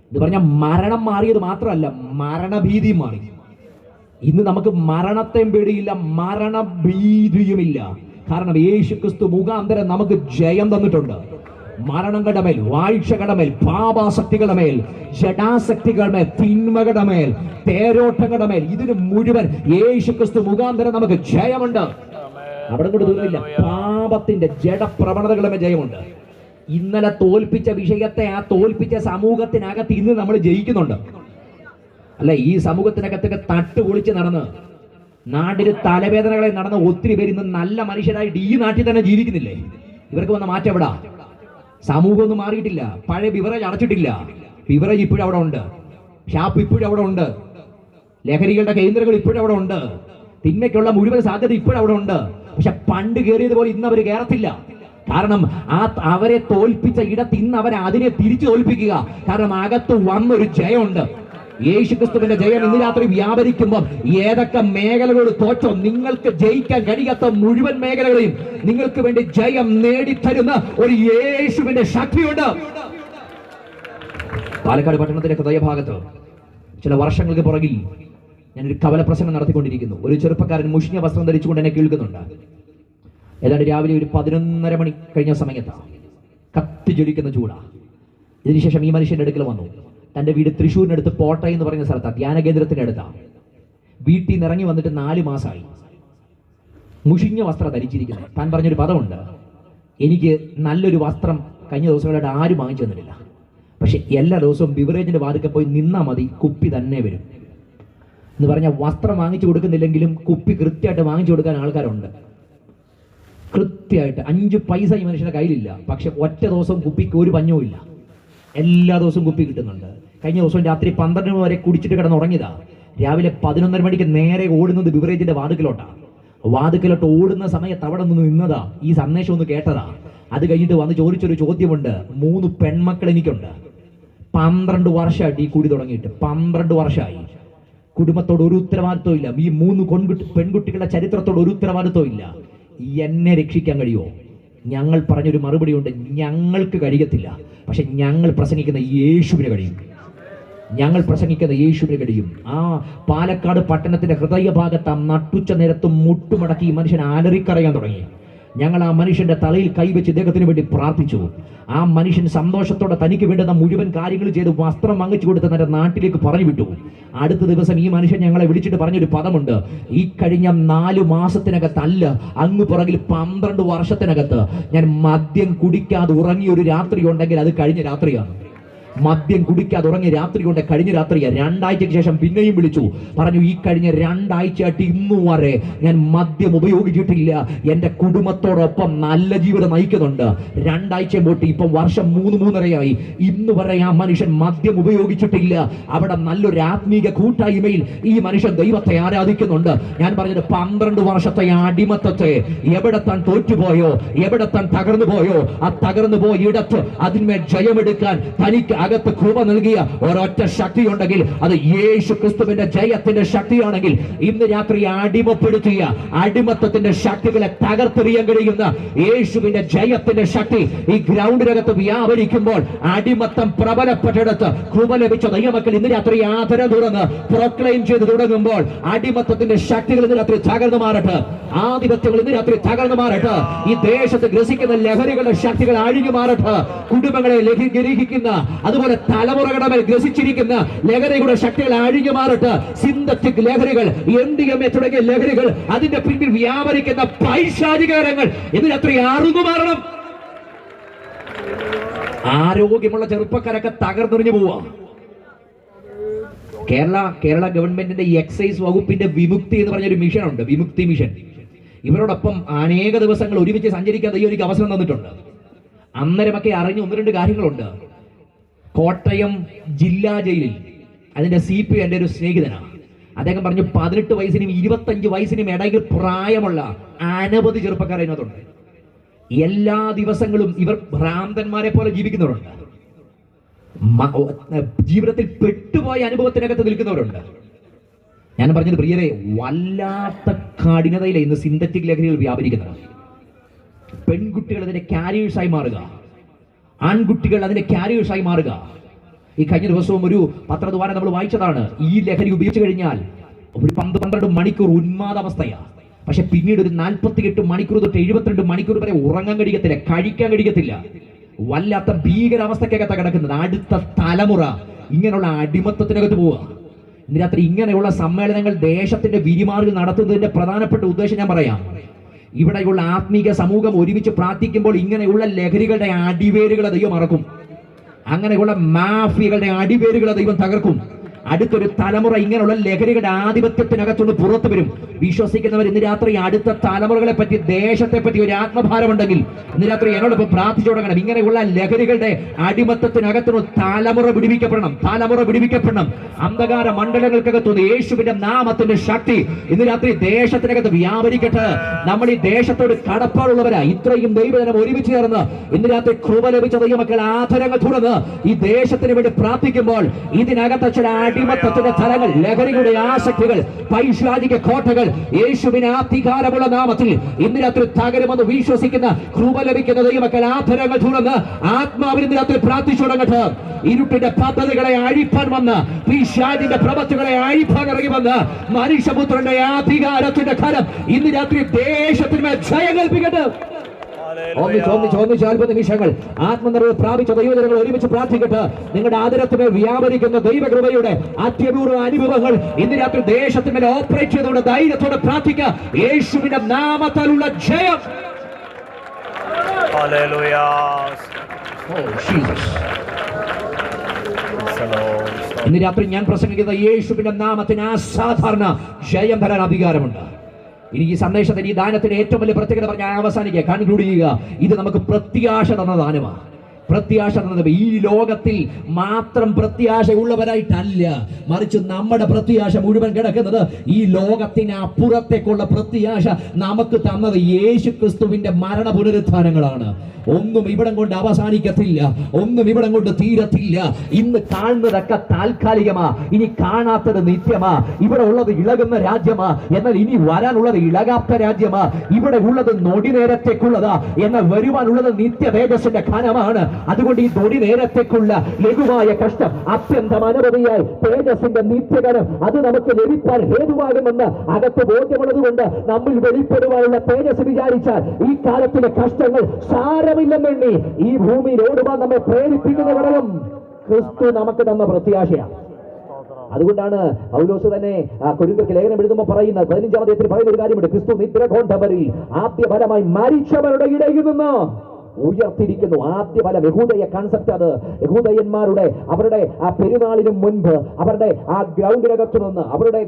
എന്ന് പറഞ്ഞാൽ മരണം മാറിയത് മാത്രമല്ല, മരണഭീതിയും മാറി. ഇന്ന് നമുക്ക് മരണത്തെയും പേടിയില്ല, മരണഭീതിയുമില്ല. കാരണം യേശുക്രിസ്തു മുഖാന്തരം നമുക്ക് ജയം തന്നിട്ടുണ്ട്. മരണങ്ങളുടെ മേൽ, വാഴ്ചകളുടെ മേൽ, പാപാസക്തികളുടെ മേൽ, ജഡാസക്തികളുടെ മേൽ, തിന്മകളുടെ മേൽ, തേരോട്ടങ്ങളുടെ മേൽ, ഇതിന് മുഴുവൻ യേശുക്രിസ്തു മുഖാന്തരം നമുക്ക് ജയമുണ്ട്. അവിടെ കൊണ്ട് തീർന്നില്ല. പാപത്തിന്റെ ജഡപ്രവണതകളുടെ ജയമുണ്ട്. ഇന്നലെ തോൽപ്പിച്ച വിഷയത്തെ, ആ തോൽപ്പിച്ച സമൂഹത്തിനകത്ത് ഇന്ന് നമ്മൾ ജയിക്കുന്നുണ്ട്. അല്ല, ഈ സമൂഹത്തിനകത്തൊക്കെ തട്ട് പൊളിച്ച് നടന്ന് നാട്ടില് തലവേദനകളെ നടന്ന ഒത്തിരി പേര് ഇന്ന് നല്ല മനുഷ്യരായിട്ട് ഈ നാട്ടിൽ തന്നെ ജീവിക്കുന്നില്ലേ? ഇവർക്ക് വന്ന മാറ്റം എവിടാ? സമൂഹം ഒന്നും മാറിയിട്ടില്ല. പഴയ ബിവറേജ് അടച്ചിട്ടില്ല. ബിവറേജ് ഇപ്പോഴും അവിടെ ഉണ്ട്, ഷാപ്പ് ഇപ്പോഴും അവിടെ ഉണ്ട്, ലഹരികളുടെ കേന്ദ്രങ്ങൾ ഇപ്പോഴും അവിടെ ഉണ്ട്, തിന്മയ്ക്കുള്ള മുഴുവൻ സാധ്യത ഇപ്പോഴും അവിടെ ഉണ്ട്. പക്ഷെ പണ്ട് കയറിയതുപോലെ ഇന്ന് അവർ കയറത്തില്ല. കാരണം അവരെ തോൽപ്പിച്ച ഇടത്ത് ഇന്ന് അവരെ അതിനെ തിരിച്ചു തോൽപ്പിക്കുക. കാരണം അകത്ത് വന്നൊരു ജയമുണ്ട്. യേശുക്രിസ്തുവിന്റെ ജയം ഇന്ന് രാത്രി വ്യാപരിക്കുമ്പോൾ ഏതൊക്കെ മേഖലകളോട് തോറ്റോ, നിങ്ങൾക്ക് ജയിക്കാൻ കഴിയാത്ത മുഴുവൻ മേഖലകളെയും നിങ്ങൾക്ക് വേണ്ടി ജയം നേടിത്തരുന്ന ഒരു യേശുവിന്റെ ശക്തിയുണ്ട്. പാലക്കാട് പട്ടണത്തിന്റെ ഹൃദയഭാഗത്ത് ചില വർഷങ്ങൾക്ക് പുറകിൽ ഞാനൊരു കവല പ്രസംഗം നടത്തിക്കൊണ്ടിരിക്കുന്നു. ഒരു ചെറുപ്പക്കാരൻ മുഷിഞ്ഞ വസ്ത്രം ധരിച്ചുകൊണ്ട് എന്നെ കേൾക്കുന്നുണ്ട്. ഏതാണ്ട് രാവിലെ ഒരു 11:30 മണി കഴിഞ്ഞ സമയത്താണ്. കത്തി ജ്വലിക്കുന്ന ചൂടാ. ഇതിനുശേഷം ഈ മനുഷ്യന്റെ അടുക്കൽ വന്നു. തന്റെ വീട് തൃശ്ശൂരിനടുത്ത് പോട്ട എന്ന് പറയുന്ന സ്ഥലത്താണ്, ധ്യാന കേന്ദ്രത്തിന്റെ അടുത്താണ്. വീട്ടിൽ നിന്ന് ഇറങ്ങി വന്നിട്ട് 4 മാസമായി. മുഷിഞ്ഞ വസ്ത്രം ധരിച്ചിരിക്കുന്നത്. താൻ പറഞ്ഞൊരു പദമുണ്ട്, എനിക്ക് നല്ലൊരു വസ്ത്രം കഴിഞ്ഞ ദിവസങ്ങളായിട്ട് ആരും വാങ്ങിച്ചു തന്നിട്ടില്ല. പക്ഷെ എല്ലാ ദിവസവും ബിവറേജിന്റെ വാതിൽക്കൽ പോയി നിന്നാ മതി, കുപ്പി തന്നെ വരും എന്ന് പറഞ്ഞാൽ വസ്ത്രം വാങ്ങിച്ചു കൊടുക്കുന്നില്ലെങ്കിലും കുപ്പി കൃത്യമായിട്ട് വാങ്ങിച്ചു കൊടുക്കാൻ ആൾക്കാരുണ്ട്. കൃത്യമായിട്ട് 5 പൈസ ഈ മനുഷ്യന്റെ കയ്യിലില്ല. പക്ഷെ ഒറ്റ ദിവസം കുപ്പിക്ക് ഒരു പഞ്ഞവും ഇല്ല. എല്ലാ ദിവസവും കുപ്പി കിട്ടുന്നുണ്ട്. കഴിഞ്ഞ ദിവസം രാത്രി 12 വരെ കുടിച്ചിട്ട് കിടന്നുറങ്ങിയതാ. രാവിലെ 11:30 മണിക്ക് നേരെ ഓടുന്നത് ബിവറേജിന്റെ വാതിക്കലോട്ടാണ്. വാതിക്കലോട്ട് ഓടുന്ന സമയത്ത് അവിടെ നിന്ന് നിന്നതാ, ഈ സന്ദേശം ഒന്ന് കേട്ടതാ. അത് കഴിഞ്ഞിട്ട് വന്ന് ചോദിച്ചൊരു ചോദ്യമുണ്ട്. 3 പെൺമക്കൾ എനിക്കുണ്ട്. 12 വർഷമായിട്ട് ഈ കുടി തുടങ്ങിയിട്ട് 12 വർഷമായി. കുടുംബത്തോട് ഒരു ഉത്തരവാദിത്വം ഇല്ല. ഈ 3 പെൺകുട്ടികളുടെ ചരിത്രത്തോട് ഒരു ഉത്തരവാദിത്വം ഇല്ല. എന്നെ രക്ഷിക്കാൻ കഴിയുമോ? ഞങ്ങൾ പറഞ്ഞൊരു മറുപടി ഉണ്ട്, ഞങ്ങൾക്ക് കഴിയത്തില്ല. പക്ഷെ ഞങ്ങൾ പ്രസംഗിക്കുന്ന യേശുവിന് കഴിയും. ഞങ്ങൾ പ്രസംഗിക്കുന്ന യേശുവിന് കഴിയും. ആ പാലക്കാട് പട്ടണത്തിന്റെ ഹൃദയഭാഗത്ത് നട്ടുച്ച നേരത്തും മുട്ടുമടക്കി ഈ മനുഷ്യൻ അലറിക്കറിയാൻ തുടങ്ങി. ഞങ്ങൾ ആ മനുഷ്യന്റെ തലയിൽ കൈവച്ച് ഇദ്ദേഹത്തിന് വേണ്ടി പ്രാർത്ഥിച്ചു. ആ മനുഷ്യൻ സന്തോഷത്തോടെ തനിക്ക് വേണ്ടുന്ന മുഴുവൻ കാര്യങ്ങൾ ചെയ്ത് വസ്ത്രം വാങ്ങിച്ചു കൊടുത്ത് തന്റെ നാട്ടിലേക്ക് പറഞ്ഞു വിട്ടു. അടുത്ത ദിവസം ഈ മനുഷ്യൻ ഞങ്ങളെ വിളിച്ചിട്ട് പറഞ്ഞൊരു പദമുണ്ട്, ഈ കഴിഞ്ഞ 4 മാസത്തിനകത്തല്ല, അങ്ങ് പുറകിൽ 12 വർഷത്തിനകത്ത് ഞാൻ മദ്യം കുടിക്കാതെ ഉറങ്ങിയൊരു രാത്രി ഉണ്ടെങ്കിൽ അത് കഴിഞ്ഞ രാത്രിയാണ്. മദ്യം കുടിക്കാതെ ഉറങ്ങി രാത്രി കൊണ്ട് കഴിഞ്ഞ രാത്രി 2 ആഴ്ചയ്ക്ക് ശേഷം പിന്നെയും വിളിച്ചു, പറഞ്ഞു ഈ കഴിഞ്ഞ 2 ആഴ്ചയായിട്ട് ഇന്നു വരെ ഞാൻ മദ്യം ഉപയോഗിച്ചിട്ടില്ല, എൻ്റെ കുടുംബത്തോടൊപ്പം നല്ല ജീവിതം നയിക്കുന്നുണ്ട്. 2 ആഴ്ച പോയിട്ട് ഇപ്പം വർഷം 3-3.5 ഇന്ന് വരെ ആ മനുഷ്യൻ മദ്യം ഉപയോഗിച്ചിട്ടില്ല. അവിടെ നല്ലൊരു ആത്മീക കൂട്ടായ്മയിൽ ഈ മനുഷ്യൻ ദൈവത്തെ ആരാധിക്കുന്നുണ്ട്. ഞാൻ പറഞ്ഞത് 12 വർഷത്തെ അടിമത്തത്തെ എവിടെ താൻ തോറ്റുപോയോ, എവിടെ താൻ തകർന്നു പോയോ, ആ തകർന്നു പോയ ഇടത്ത് അതിന്മേൽ ജയമെടുക്കാൻ തനിക്ക് അകത്ത് കൃപ നൽകിയ ഒരൊറ്റ ശക്തി ഉണ്ടെങ്കിൽ അത് യേശു ക്രിസ്തുവിന്റെ ജയത്തിന്റെ ശക്തിയാണെങ്കിൽ, ഇന്ന് രാത്രി അടിമപ്പെടുത്തിയ അടിമത്തത്തിന്റെ ശക്തികളെ തകർത്തെറിയാൻ കഴിയുന്ന യേശുവിന്റെ ജയത്തിന്റെ ശക്തി ഈ ഗ്രൗണ്ടിനകത്ത് വ്യാപരിക്കുമ്പോൾ, അടിമത്തം പ്രബലപ്പെട്ടെടുത്ത് കൃപ ലഭിച്ച ദൈവമക്കൾ ഇന്ന് രാത്രി ആദരം തുറന്ന് പ്രൊക്ലെയിം ചെയ്ത് തുടങ്ങുമ്പോൾ ആധിപത്യത്തിന്റെ ശക്തികൾ ഇന്ന് രാത്രി തകർന്നു മാറട്ടെ, ആധിപത്യങ്ങൾ ഇന്ന് രാത്രി തകർന്നു മാറട്ടെ, ഈ ദേശത്ത് ഗ്രസിക്കുന്ന ലഹരികളുടെ ശക്തികൾ അഴിഞ്ഞു മാറട്ടെ, കുടുംബങ്ങളെ ഗ്രഹിക്കുന്ന അതുപോലെ തലമുറകളുടെ മേൽ ഗ്രസിച്ചിരിക്കുന്ന ലഹരികളുടെ ശക്തികൾ അഴിഞ്ഞു മാറട്ടെ. സിന്തറ്റിക് ലഹരികൾ, MDMA തുടങ്ങിയ ലഹരികൾ, അതിന്റെ പിന്നിൽ വ്യാപരിക്കുന്ന പൈശാചികരങ്ങൾ ഇന്ന് രാത്രി അറുന്നു മാറണം. ആരോഗ്യമുള്ള ചെറുപ്പക്കാരൊക്കെ തകർന്നെറിഞ്ഞു പോവാ. കേരള ഗവൺമെന്റിന്റെ എക്സൈസ് വകുപ്പിന്റെ വിമുക്തി എന്ന് പറഞ്ഞൊരു മിഷൻ ഉണ്ട്, വിമുക്തി മിഷൻ. ഇവരോടൊപ്പം അനേക ദിവസങ്ങൾ ഒരുമിച്ച് സഞ്ചരിക്കാൻ ദൈവം അവസരം തന്നിട്ടുണ്ട്. അന്നേരമൊക്കെ അറിഞ്ഞ 1-2 കാര്യങ്ങളുണ്ട്. കോട്ടയം ജില്ലാ ജയിലിൽ അതിന്റെ CP എൻ്റെ ഒരു സ്നേഹിതനാണ്. അദ്ദേഹം പറഞ്ഞു 18 വയസ്സിനും 25 വയസ്സിനും ഇടയിൽ പ്രായമുള്ള അനവധി ചെറുപ്പക്കാർ അതിനകത്തുണ്ട്. എല്ലാ ദിവസങ്ങളും ഇവർ ഭ്രാന്തന്മാരെ പോലെ ജീവിക്കുന്നവരുണ്ട്, ജീവിതത്തിൽ പെട്ടുപോയ അനുഭവത്തിനകത്ത് നിൽക്കുന്നവരുണ്ട്. ഞാൻ പറഞ്ഞത് പ്രിയരെ, വല്ലാത്ത കഠിനതയിലെ ഇന്ന് സിന്തറ്റിക് ലഹരികൾ വ്യാപരിക്കുന്നത്. പെൺകുട്ടികൾ അതിന്റെ ക്യാരിയേഴ്സായി മാറുക, ആൺകുട്ടികൾ അതിന്റെ ക്യാരിയേഴ്സായി മാറുക. ഈ കഴിഞ്ഞ ദിവസവും ഒരു പത്രദ്വാരം നമ്മൾ വായിച്ചതാണ്, ഈ ലഹരി ഉപയോഗിച്ചു കഴിഞ്ഞാൽ ഒരു 12 മണിക്കൂർ ഉന്മാദാവസ്ഥയാണ്. പക്ഷെ പിന്നീട് ഒരു 48 മണിക്കൂർ തൊട്ട് 72 മണിക്കൂർ വരെ ഉറങ്ങാൻ കഴിയത്തില്ല, കഴിക്കാൻ കഴിയത്തില്ല. വല്ലാത്ത ഭീകരാവസ്ഥക്കകത്ത് കിടക്കുന്നത്. അടുത്ത തലമുറ ഇങ്ങനെയുള്ള അടിമത്തത്തിനകത്ത് പോവുക. ഇന്ന് രാത്രി ഇങ്ങനെയുള്ള സമ്മേളനങ്ങൾ ദേശത്തിന്റെ വിരിമാറിൽ നടത്തുന്നതിന്റെ പ്രധാനപ്പെട്ട ഉദ്ദേശം ഞാൻ പറയാം. ഇവിടെയുള്ള ആത്മീക സമൂഹം ഒരുമിച്ച് പ്രാർത്ഥിക്കുമ്പോൾ ഇങ്ങനെയുള്ള ലഹരികളുടെ അടിവേരുകളെ ദൈവം മറക്കും, അങ്ങനെയുള്ള മാഫിയകളുടെ അടിവേരുകളെ ദൈവം തകർക്കും. അടുത്തൊരു തലമുറ ഇങ്ങനെയുള്ള ലഹരികളുടെ ആധിപത്യത്തിനകത്തുനിന്ന് പുറത്തു വരും. വിശ്വസിക്കുന്നവർ ഇന്ന് രാത്രി അടുത്ത തലമുറകളെ പറ്റി, ദേശത്തെ പറ്റി ഒരു ആത്മഭാരമുണ്ടെങ്കിൽ ഇന്ന് രാത്രി എന്നോടൊപ്പം പ്രാർത്ഥിച്ചു തുടങ്ങണം. ഇങ്ങനെയുള്ള ലഹരികളുടെ അടിമത്തത്തിനകത്തുനിന്ന് തലമുറ വിടുവിക്കപ്പെടണം, തലമുറ വിടുവിക്കപ്പെടണം. അന്ധകാര മണ്ഡലങ്ങൾക്കകത്തുനിന്ന് യേശുവിന്റെ നാമത്തിന്റെ ശക്തി ഇന്ന് രാത്രി ദേശത്തിനകത്ത് വ്യാപരിക്കട്ടെ. നമ്മൾ ഈ ദേശത്തോട് കടപ്പാടുള്ളവരാ. ഇത്രയും ദൈവജനം ഒരുമിച്ച് ചേർന്ന് ഇന്ന് രാത്രി കൃപ ലഭിച്ച ദൈവമക്കൾ ആധരങ്ങൾ തുറന്ന് ഈ ദേശത്തിന് വേണ്ടി പ്രാർത്ഥിക്കുമ്പോൾ ഇതിനകത്ത് ചില അടിമത്തത്തിന്റെ തലങ്ങൾ, ലഹരികളുടെ ആസക്തികൾ, പൈശാചിക കോട്ടകൾ യേശുവിനെ അധികാരമുള്ള നാമത്തിൽ ഇന്ന് രാത്രി തകരുമെന്ന് വിശ്വസിക്കുന്ന കൃപ ലഭിക്കുന്ന ദൈവമക്കൾ ആധരങ്ങൾ തുറന്ന് ആത്മാവിൽ ഇന്ന് രാത്രി പ്രാർത്ഥിച്ചു തുടങ്ങട്ടെ. ഇരുട്ടിന്റെ പദ്ധതികളെ അഴിപ്പാൻ വന്ന്, പിശാചിന്റെ പ്രവൃത്തികളെ അഴിപ്പാൻ ഇറങ്ങി വന്ന് മനുഷ്യപുത്രന്റെ അധികാരത്തിന്റെ കരം ഇന്ന് രാത്രി ദേശത്തിന്മേൽ ജയം കൽപ്പിക്കട്ടെ. 1 നിമിഷങ്ങൾ ആത്മനിർവൃതി പ്രാപിച്ച ദൈവജനങ്ങൾ ഒരുമിച്ച് പ്രാർത്ഥിക്കട്ടെ. നിങ്ങളുടെ ആദരത്തിന് വ്യാപരിക്കുന്ന ദൈവകൃപയുടെ അത്യപൂർവ അനുഭവങ്ങൾ ഇന്ന് രാത്രി ദേശത്തിന്മേൽ ഓപ്പറേറ്റ് ചെയ്തുകൊണ്ട് ധൈര്യത്തോടെ പ്രാർത്ഥിക്കുക. യേശുവിന്റെ നാമത്താലുള്ള ജയം. ഇന്ന് രാത്രി ഞാൻ പ്രസംഗിക്കുന്ന യേശുവിന്റെ നാമത്തിന് അസാധാരണ ജയം തരാൻ അധികാരമുണ്ട്. ഇനി ഈ സന്ദേശത്തിന്, ഈ ദാനത്തിന് ഏറ്റവും വലിയ പ്രത്യേകത പറഞ്ഞാൽ അവസാനിക്കുക, കൺക്ലൂഡ് ചെയ്യുക. ഇത് നമുക്ക് പ്രത്യാശ തന്ന ദാനമാണ്. പ്രത്യാശ തന്നത് ഈ ലോകത്തിൽ മാത്രം പ്രത്യാശയുള്ളവരായിട്ടല്ല, മറിച്ച് നമ്മുടെ പ്രത്യാശ മുഴുവൻ കിടക്കുന്നത് ഈ ലോകത്തിന് അപ്പുറത്തേക്കുള്ള പ്രത്യാശ നമുക്ക് തന്നത് യേശു ക്രിസ്തുവിന്റെ മരണ പുനരുത്ഥാനങ്ങളാണ്. ഒന്നും ഇവിടം കൊണ്ട് അവസാനിക്കത്തില്ല, ഒന്നും ഇവിടം കൊണ്ട് തീരത്തില്ല. ഇന്ന് കാണുന്നതൊക്കെ താൽക്കാലികമാ, ഇനി കാണാത്തത് നിത്യമാ. ഇവിടെ ഉള്ളത് ഇളകുന്ന രാജ്യമാ, എന്നാൽ ഇനി വരാനുള്ളത് ഇളകാത്ത രാജ്യമാ. ഇവിടെ ഉള്ളത് നൊടി നേരത്തേക്കുള്ളതാ, എന്നാൽ വരുവാനുള്ളത് നിത്യ തേജസ്സിന്റെ ഖനമാണ്. അതുകൊണ്ട് ഈ നൊടി നേരത്തേക്കുള്ള ലഘുവായ കഷ്ടം അത്യന്തം അനവധിയായി തേജസ്സിന്റെ നിത്യകരം അത് നമുക്ക് ലഭിക്കാൻ ഹേതുവാകുമെന്ന് അകത്ത് ബോധ്യമുള്ളത് കൊണ്ട് നമ്മിൽ വെളിപ്പെടുവാനുള്ള തേജസ് വിചാരിച്ചാൽ ഈ കാലത്തിലെ കഷ്ടങ്ങൾ സാരമില്ലെന്നെണ്ണി ഈ ഭൂമിയിൽ ഓടുവാൻ നമ്മെ പ്രേരിപ്പിക്കുന്ന ഘടകം ക്രിസ്തു നമുക്ക് തന്ന പ്രത്യാശയാണ്. അതുകൊണ്ടാണ് പൗലോസ് തന്നെ കൊരിന്ത്യർക്ക് ലേഖനം എഴുതുമ്പോൾ പറയുന്ന 15-ാം അധ്യായത്തിൽ പറയുന്ന ഒരു കാര്യമുണ്ട്. ക്രിസ്തു നിദ്ര കൊണ്ടവരിൽ ആദ്യ ഫലമായി മരിച്ചവരുടെ ഇടയിൽ നിന്ന് ഉയർത്തിയിരിക്കുന്നു. ആദ്യ ഫലം യഹൂദയ കൺസെപ്റ്റ് അത്. യഹൂദയന്മാരുടെ അവരുടെ ആ പെരുന്നാളിന് മുൻപ് അവരുടെ ആ ഗ്രൗണ്ടിനകത്തു നിന്ന്, അവരുടെ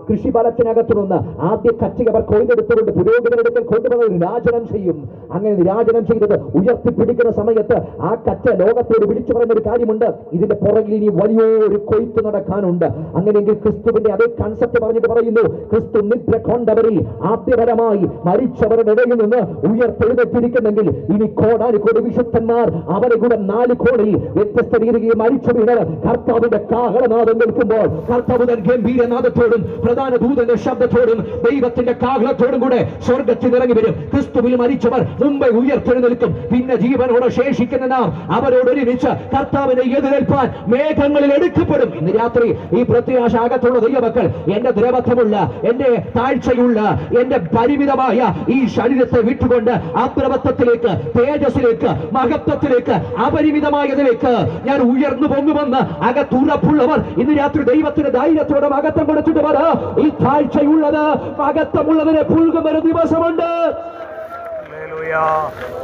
കൃഷിഫലത്തിനകത്തു നിന്ന് ആദ്യ കച്ചി അവർ കൊയ്തെടുത്തുകൊണ്ട് പുരോഹിതനെടുക്കൽ കൊണ്ടുവന്ന് നിരാജനം ചെയ്യും. അങ്ങനെ നിരാജനം ചെയ്തത് ഉയർത്തിപ്പിടിക്കുന്ന സമയത്ത് ആ കച്ച ലോകത്തോട് വിളിച്ചു പറയുന്ന ഒരു കാര്യമുണ്ട്, ഇതിന്റെ പുറകിൽ ഇനി വലിയൊരു കൊയ്ത്ത് നടക്കാനുണ്ട്. അങ്ങനെയെങ്കിൽ ക്രിസ്തുവിന്റെ അതേ കൺസെപ്റ്റ് പറഞ്ഞിട്ട് പറയുന്നു, ക്രിസ്തു നിദ്ര കൊണ്ടവരിൽ ആദ്യപരമായി മരിച്ചവരുടെ ഇടയിൽ നിന്ന് ഉയർത്തെഴുന്നേറ്റിരിക്കുന്നെങ്കിൽ ഇനി കോടാനുകോടി വിശുദ്ധന്മാർ അവരെ കൂടെ 4 കോണിൽ വ്യത്യസ്ത രീതിയിൽ മരിച്ചു വീണത് കർത്താവിന്റെ കാഹളനാദം നിൽക്കുമ്പോൾ കർത്താവ് ഗംഭീരനാദത്തോടും പ്രധാന ദൂതന്റെ ശബ്ദത്തോടും ദൈവത്തിന്റെ കാഹളത്തോടും കൂടെ സ്വർഗത്തിൽ ഇറങ്ങി വരും. ക്രിസ്തുവിൽ മരിച്ചവർ മുമ്പേ ഉയർത്തെഴുന്നേൽക്കും. പിന്നെ ജീവനോട് ശേഷിക്കുന്ന നാം അവരോട് ഒരുമിച്ച് കർത്താവിനെ എതിരേൽപ്പാൻ മേഘങ്ങളിൽ എടുക്കപ്പെടും. ഇന്ന് രാത്രി ഈ പ്രത്യാശ അകത്തുള്ള ദൈവമക്കൾ, എന്റെ ദ്രവത്വമുള്ള, എന്റെ താഴ്ചയുള്ള, എന്റെ പരിമിതമായ ഈ ശരീരത്തെ വിട്ടുകൊണ്ട് അപ്രവത്വത്തിലേക്ക്, തേജസ്സിലേക്ക്, മഹത്വത്തിലേക്ക്, അപരിമിതമായതിലേക്ക് ഞാൻ ഉയർന്നു പൊങ്ങുമെന്ന് അകത്തുറപ്പുള്ളവർ ഇന്ന് രാത്രി ദൈവത്തിന് ധൈര്യത്തോടെ മഹത്വം കൊടുത്തിട്ട് പറ, ഈ താഴ്ചയുള്ളത് മഹത്വമുള്ളതിനെ പുൽകും ഒരു ദിവസമുണ്ട്.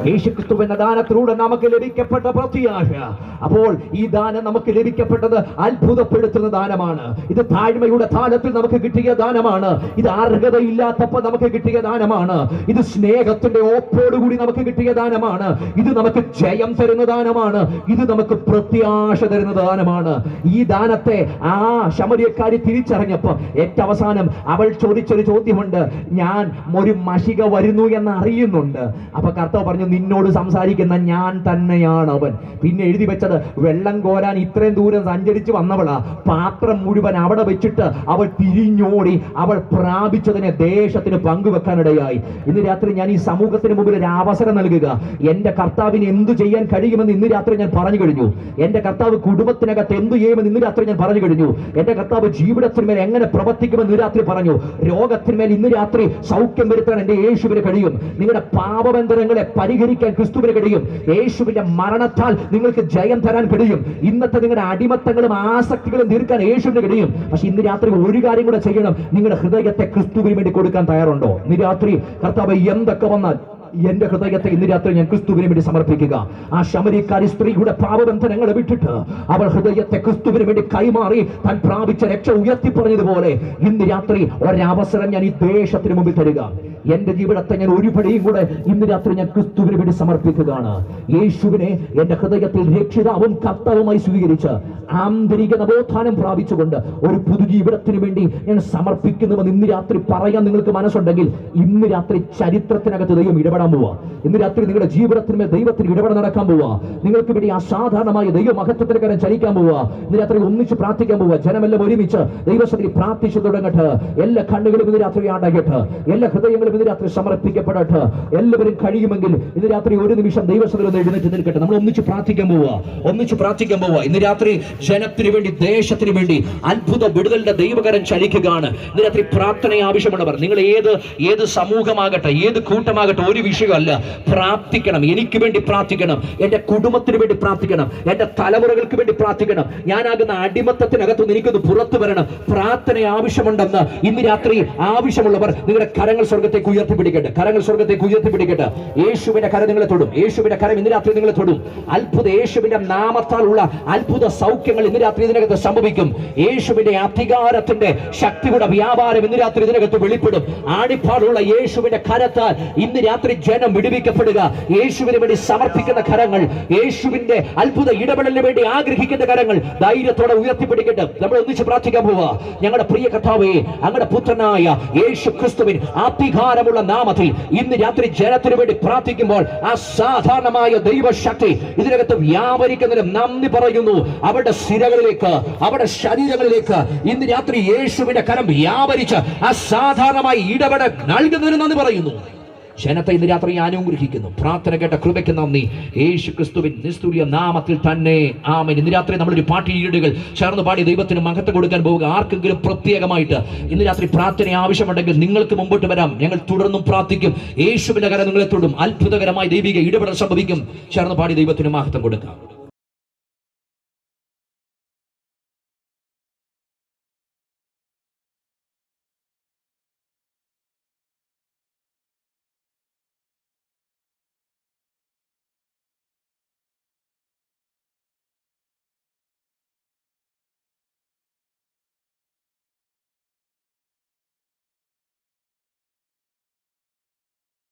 യേശുക്രിസ്തുവിന്റെ ദാനത്തിലൂടെ നമുക്ക് ലഭിക്കപ്പെട്ട പ്രത്യാശ. അപ്പോൾ ഈ ദാനം നമുക്ക് ലഭിക്കപ്പെട്ടത് അത്ഭുതപ്പെടുത്തുന്ന ദാനമാണ്. ഇത് താഴ്മയുടെ താളത്തിൽ നമുക്ക് കിട്ടിയ ദാനമാണ്. ഇത് അർഹതയില്ലാത്തപ്പോൾ നമുക്ക് കിട്ടിയ ദാനമാണ്. ഇത് സ്നേഹത്തിന്റെ ഓപ്പോടുകൂടി നമുക്ക് കിട്ടിയ ദാനമാണ്. ഇത് നമുക്ക് ജയം തരുന്ന ദാനമാണ്. ഇത് നമുക്ക് പ്രത്യാശ തരുന്ന ദാനമാണ്. ഈ ദാനത്തെ ആ ശമരിയക്കാരി തിരിച്ചറിഞ്ഞപ്പോൾ ഏറ്റവും അവസാനം അവൾ ചോദിച്ചൊരു ചോദ്യമുണ്ട്, ഞാൻ ഒരു മഷിക വരുന്നു എന്ന് അറിയുന്നുണ്ട്. അപ്പൊ കർത്താവ് പറഞ്ഞു, നിന്നോട് സംസാരിക്കുന്ന ഞാൻ തന്നെയാണ് അവൻ. പിന്നെ എഴുതി വെച്ചത്, വെള്ളം കോരാൻ ഇത്രയും ദൂരം സഞ്ചരിച്ച് വന്നവളാ, പാത്രം മുഴുവൻ അവിടെ വെച്ചിട്ട് അവൾ തിരിഞ്ഞോടി അവൾ പ്രാപിച്ചതിനെ ദേശത്തിന് പങ്കുവെക്കാനിടയായി. ഇന്ന് രാത്രി ഞാൻ ഈ സമൂഹത്തിന് മുമ്പിൽ ഒരു അവസരം നൽകുക. എന്റെ കർത്താവിന് എന്തു ചെയ്യാൻ കഴിയുമെന്ന് ഇന്ന് രാത്രി ഞാൻ പറഞ്ഞു കഴിഞ്ഞു. എന്റെ കർത്താവ് കുടുംബത്തിനകത്ത് എന്തു ചെയ്യുമെന്ന് ഇന്ന് രാത്രി ഞാൻ പറഞ്ഞു കഴിഞ്ഞു. എന്റെ കർത്താവ് ജീവിതത്തിന്മേൽ എങ്ങനെ പ്രവർത്തിക്കുമെന്ന് ഇന്ന് രാത്രി പറഞ്ഞു. രോഗത്തിന്മേൽ ഇന്ന് രാത്രി സൗഖ്യം വരുത്താൻ എന്റെ യേശുവിന് കഴിയും. നിങ്ങളുടെ പാപബന്ധനങ്ങളെ പരിഹരിക്കാൻ ക്രിസ്തുവിന് കഴിയും. യേശുവിന്റെ മരണത്താൽ നിങ്ങൾക്ക് ജയം തരാൻ കഴിയും. ഇന്നത്തെ നിങ്ങളുടെ അടിമത്തങ്ങളും ആസക്തികളും തീർക്കാൻ യേശുവിന് കഴിയും. പക്ഷെ ഇന്ന് രാത്രി ഒരു കാര്യം കൂടെ ചെയ്യണം, നിങ്ങളുടെ ഹൃദയത്തെ ക്രിസ്തുവിന് വേണ്ടി കൊടുക്കാൻ തയ്യാറുണ്ടോ? ഇന്ന് രാത്രി കർത്താവ് എന്തൊക്കെ വന്നാൽ എന്റെ ഹൃദയത്തെ ഇന്ന് രാത്രി ഞാൻ ക്രിസ്തുവിന് വേണ്ടി സമർപ്പിക്കുക. ആ ശമരിക്കാരി സ്ത്രീയുടെ പാപബന്ധനങ്ങളെ വിട്ടിട്ട് അവൾ ഹൃദയത്തെ ക്രിസ്തുവിന് വേണ്ടി കൈമാറി താൻ പ്രാപിച്ച രക്ഷ ഉയർത്തി പറഞ്ഞതുപോലെ ഇന്ന് രാത്രി ഒരവസരം ഞാൻ ഈ ദേശത്തിന് മുമ്പിൽ തരിക. എന്റെ ജീവിതത്തെ ഞാൻ ഒരുപടിയും കൂടെ ഇന്ന് രാത്രി ഞാൻ ക്രിസ്തുവിന് വേണ്ടി സമർപ്പിക്കുകയാണ്. യേശുവിനെ എന്റെ ഹൃദയത്തിൽ രക്ഷിതാവും കർത്താവുമായി സ്വീകരിച്ച് ആന്തരിക നവോത്ഥാനം പ്രാപിച്ചുകൊണ്ട് ഒരു പുതുജീവിതത്തിന് വേണ്ടി ഞാൻ സമർപ്പിക്കുന്നുവെന്ന് ഇന്ന് രാത്രി പറയാൻ നിങ്ങൾക്ക് മനസ്സുണ്ടെങ്കിൽ ഇന്ന് രാത്രി ചരിത്രത്തിനകത്ത് ദൈവം ഇടപെടാൻ പോവാ. ഇന്ന് രാത്രി നിങ്ങളുടെ ജീവിതത്തിന് ദൈവത്തിന് ഇടപെടൽ നടക്കാൻ പോവാ. നിങ്ങൾക്ക് വേണ്ടി അസാധാരണമായ ദൈവ മഹത്വത്തിന്റെ കാര്യം ചലിക്കാൻ പോവാ. ഇന്ന് രാത്രി ഒന്നിച്ച് പ്രാർത്ഥിക്കാൻ പോവാ. ജനമെല്ലാം ഒരുമിച്ച് ദൈവസന്നിധി പ്രാർത്ഥിച്ചു തുടങ്ങട്ടെ. എല്ലാ കണ്ണുകളും ഇന്ന് രാത്രി അടയട്ടെ. എല്ലാ ഹൃദയങ്ങളും ഇന്ന് രാത്രി സമർപ്പിക്കപ്പെടട്ടെ. എല്ലാവരും കഴിയുമെങ്കിൽ ഇന്ന് രാത്രി ഒരു നിമിഷം ദൈവസന്നിധിയിൽ ഒന്ന് എഴുന്നേറ്റ് നിൽക്കട്ടെ. നമ്മൾ ഒന്നിച്ച് പ്രാർത്ഥിക്കാൻ പോവാ. ഇന്ന് രാത്രി ജനത്തിന് വേണ്ടി, ദേശത്തിന് വേണ്ടി അത്ഭുത വിടുതലിന്റെ ദൈവകരം ചലിക്കുകയാണ്. ഇന്ന് രാത്രി പ്രാർത്ഥന ആവശ്യമുള്ളവർ, നിങ്ങൾ ഏത് സമൂഹമാകട്ടെ, ഏത് കൂട്ടമാകട്ടെ, ഒരു വിഷയമല്ല. പ്രാർത്ഥിക്കണം. എനിക്ക് വേണ്ടി പ്രാർത്ഥിക്കണം. എന്റെ കുടുംബത്തിന് വേണ്ടി പ്രാർത്ഥിക്കണം. എന്റെ തലമുറകൾക്ക് വേണ്ടി പ്രാർത്ഥിക്കണം. ഞാനാകുന്ന അടിമത്തത്തിനകത്തുനിന്ന് എനിക്കൊന്ന് പുറത്തു വരണം. പ്രാർത്ഥന ആവശ്യമുണ്ടെന്ന് ഇന്ന് രാത്രി ആവശ്യമുള്ളവർ നിങ്ങളുടെ കരങ്ങൾ സ്വർഗത്തേക്ക് ഉയർത്തിപ്പിടിക്കട്ടെ. യേശുവിന്റെ കരം നിങ്ങളെ തൊടും. യേശുവിന്റെ കരം ഇന്ന് രാത്രി നിങ്ങളെ തൊടും. അത്ഭുത യേശുവിന്റെ നാമത്താലുള്ള അത്ഭുത സൗഖ്യങ്ങൾ ഇന്ന് രാത്രി ഇതിനകത്ത് സംഭവിക്കും. യേശുവിന്റെ അധികാരത്തിന്റെ ശക്തിയുടെ വ്യാപാരം ഇന്ന് രാത്രി ഇതിനകത്ത് വെളിപ്പെടും. ആണിപ്പാടുള്ള യേശുവിന്റെ കരത്താൽ ഇന്ന് രാത്രി ജനം വിടുവിക്കപ്പെടുക. യേശുവിന് വേണ്ടി സമർപ്പിക്കുന്ന കരങ്ങൾ, യേശുവിന്റെ അത്ഭുത ഇടപെടലിന് വേണ്ടി ആഗ്രഹിക്കുന്ന കരങ്ങൾ ധൈര്യത്തോടെ ഉയർത്തിപ്പിടിക്കട്ടെ. നമ്മൾ ഒന്നിച്ച് പ്രാർത്ഥിക്കാൻ പോവാ. ഞങ്ങളുടെ പ്രിയ കർത്താവേ, അങ്ങയുടെ പുത്രനായ യേശു ക്രിസ്തുവിൻ അധികാരമുള്ള നാമത്തിൽ ഇന്ന് രാത്രി ജനത്തിനു വേണ്ടി പ്രാർത്ഥിക്കുമ്പോൾ അസാധാരണമായ ദൈവശക്തി ഇതിനകത്ത് വ്യാപരിക്കുന്നതിന് നന്ദി പറയുന്നു. അവരുടെ സിരകളിലേക്ക്, അവരുടെ ശരീരങ്ങളിലേക്ക് ഇന്ന് രാത്രി യേശുവിന്റെ കരം വ്യാപരിച്ച് അസാധാരണമായി ഇടപെടൽ നൽകുന്നതിന് നന്ദി പറയുന്നു. ജനത്തെ ഇന്ന് രാത്രി അനുഗ്രഹിക്കുന്നു. പ്രാർത്ഥന കേട്ട കൃപയ്ക്ക് നന്ദി. യേശു ക്രിസ്തുവിൻ നിസ്തുല്യ നാമത്തിൽ തന്നെ ആമേൻ. ഇന്ന് രാത്രി നമ്മളൊരു പാട്ടിനീടുകൾ ചേർന്ന് പാടി ദൈവത്തിന് മഹത്വം കൊടുക്കാൻ പോവുക. ആർക്കെങ്കിലും പ്രത്യേകമായിട്ട് ഇന്ന് രാത്രി പ്രാർത്ഥന ആവശ്യമുണ്ടെങ്കിൽ നിങ്ങൾക്ക് മുമ്പോട്ട് വരാം. ഞങ്ങൾ തുടർന്നും പ്രാർത്ഥിക്കും. യേശുവിന്റെ കരം നിങ്ങളെ തൊടും. അത്ഭുതകരമായി ദൈവിക ഇടപെടൽ സംഭവിക്കും. ചേർന്ന് പാടി ദൈവത്തിന് മഹത്വം കൊടുക്കാം.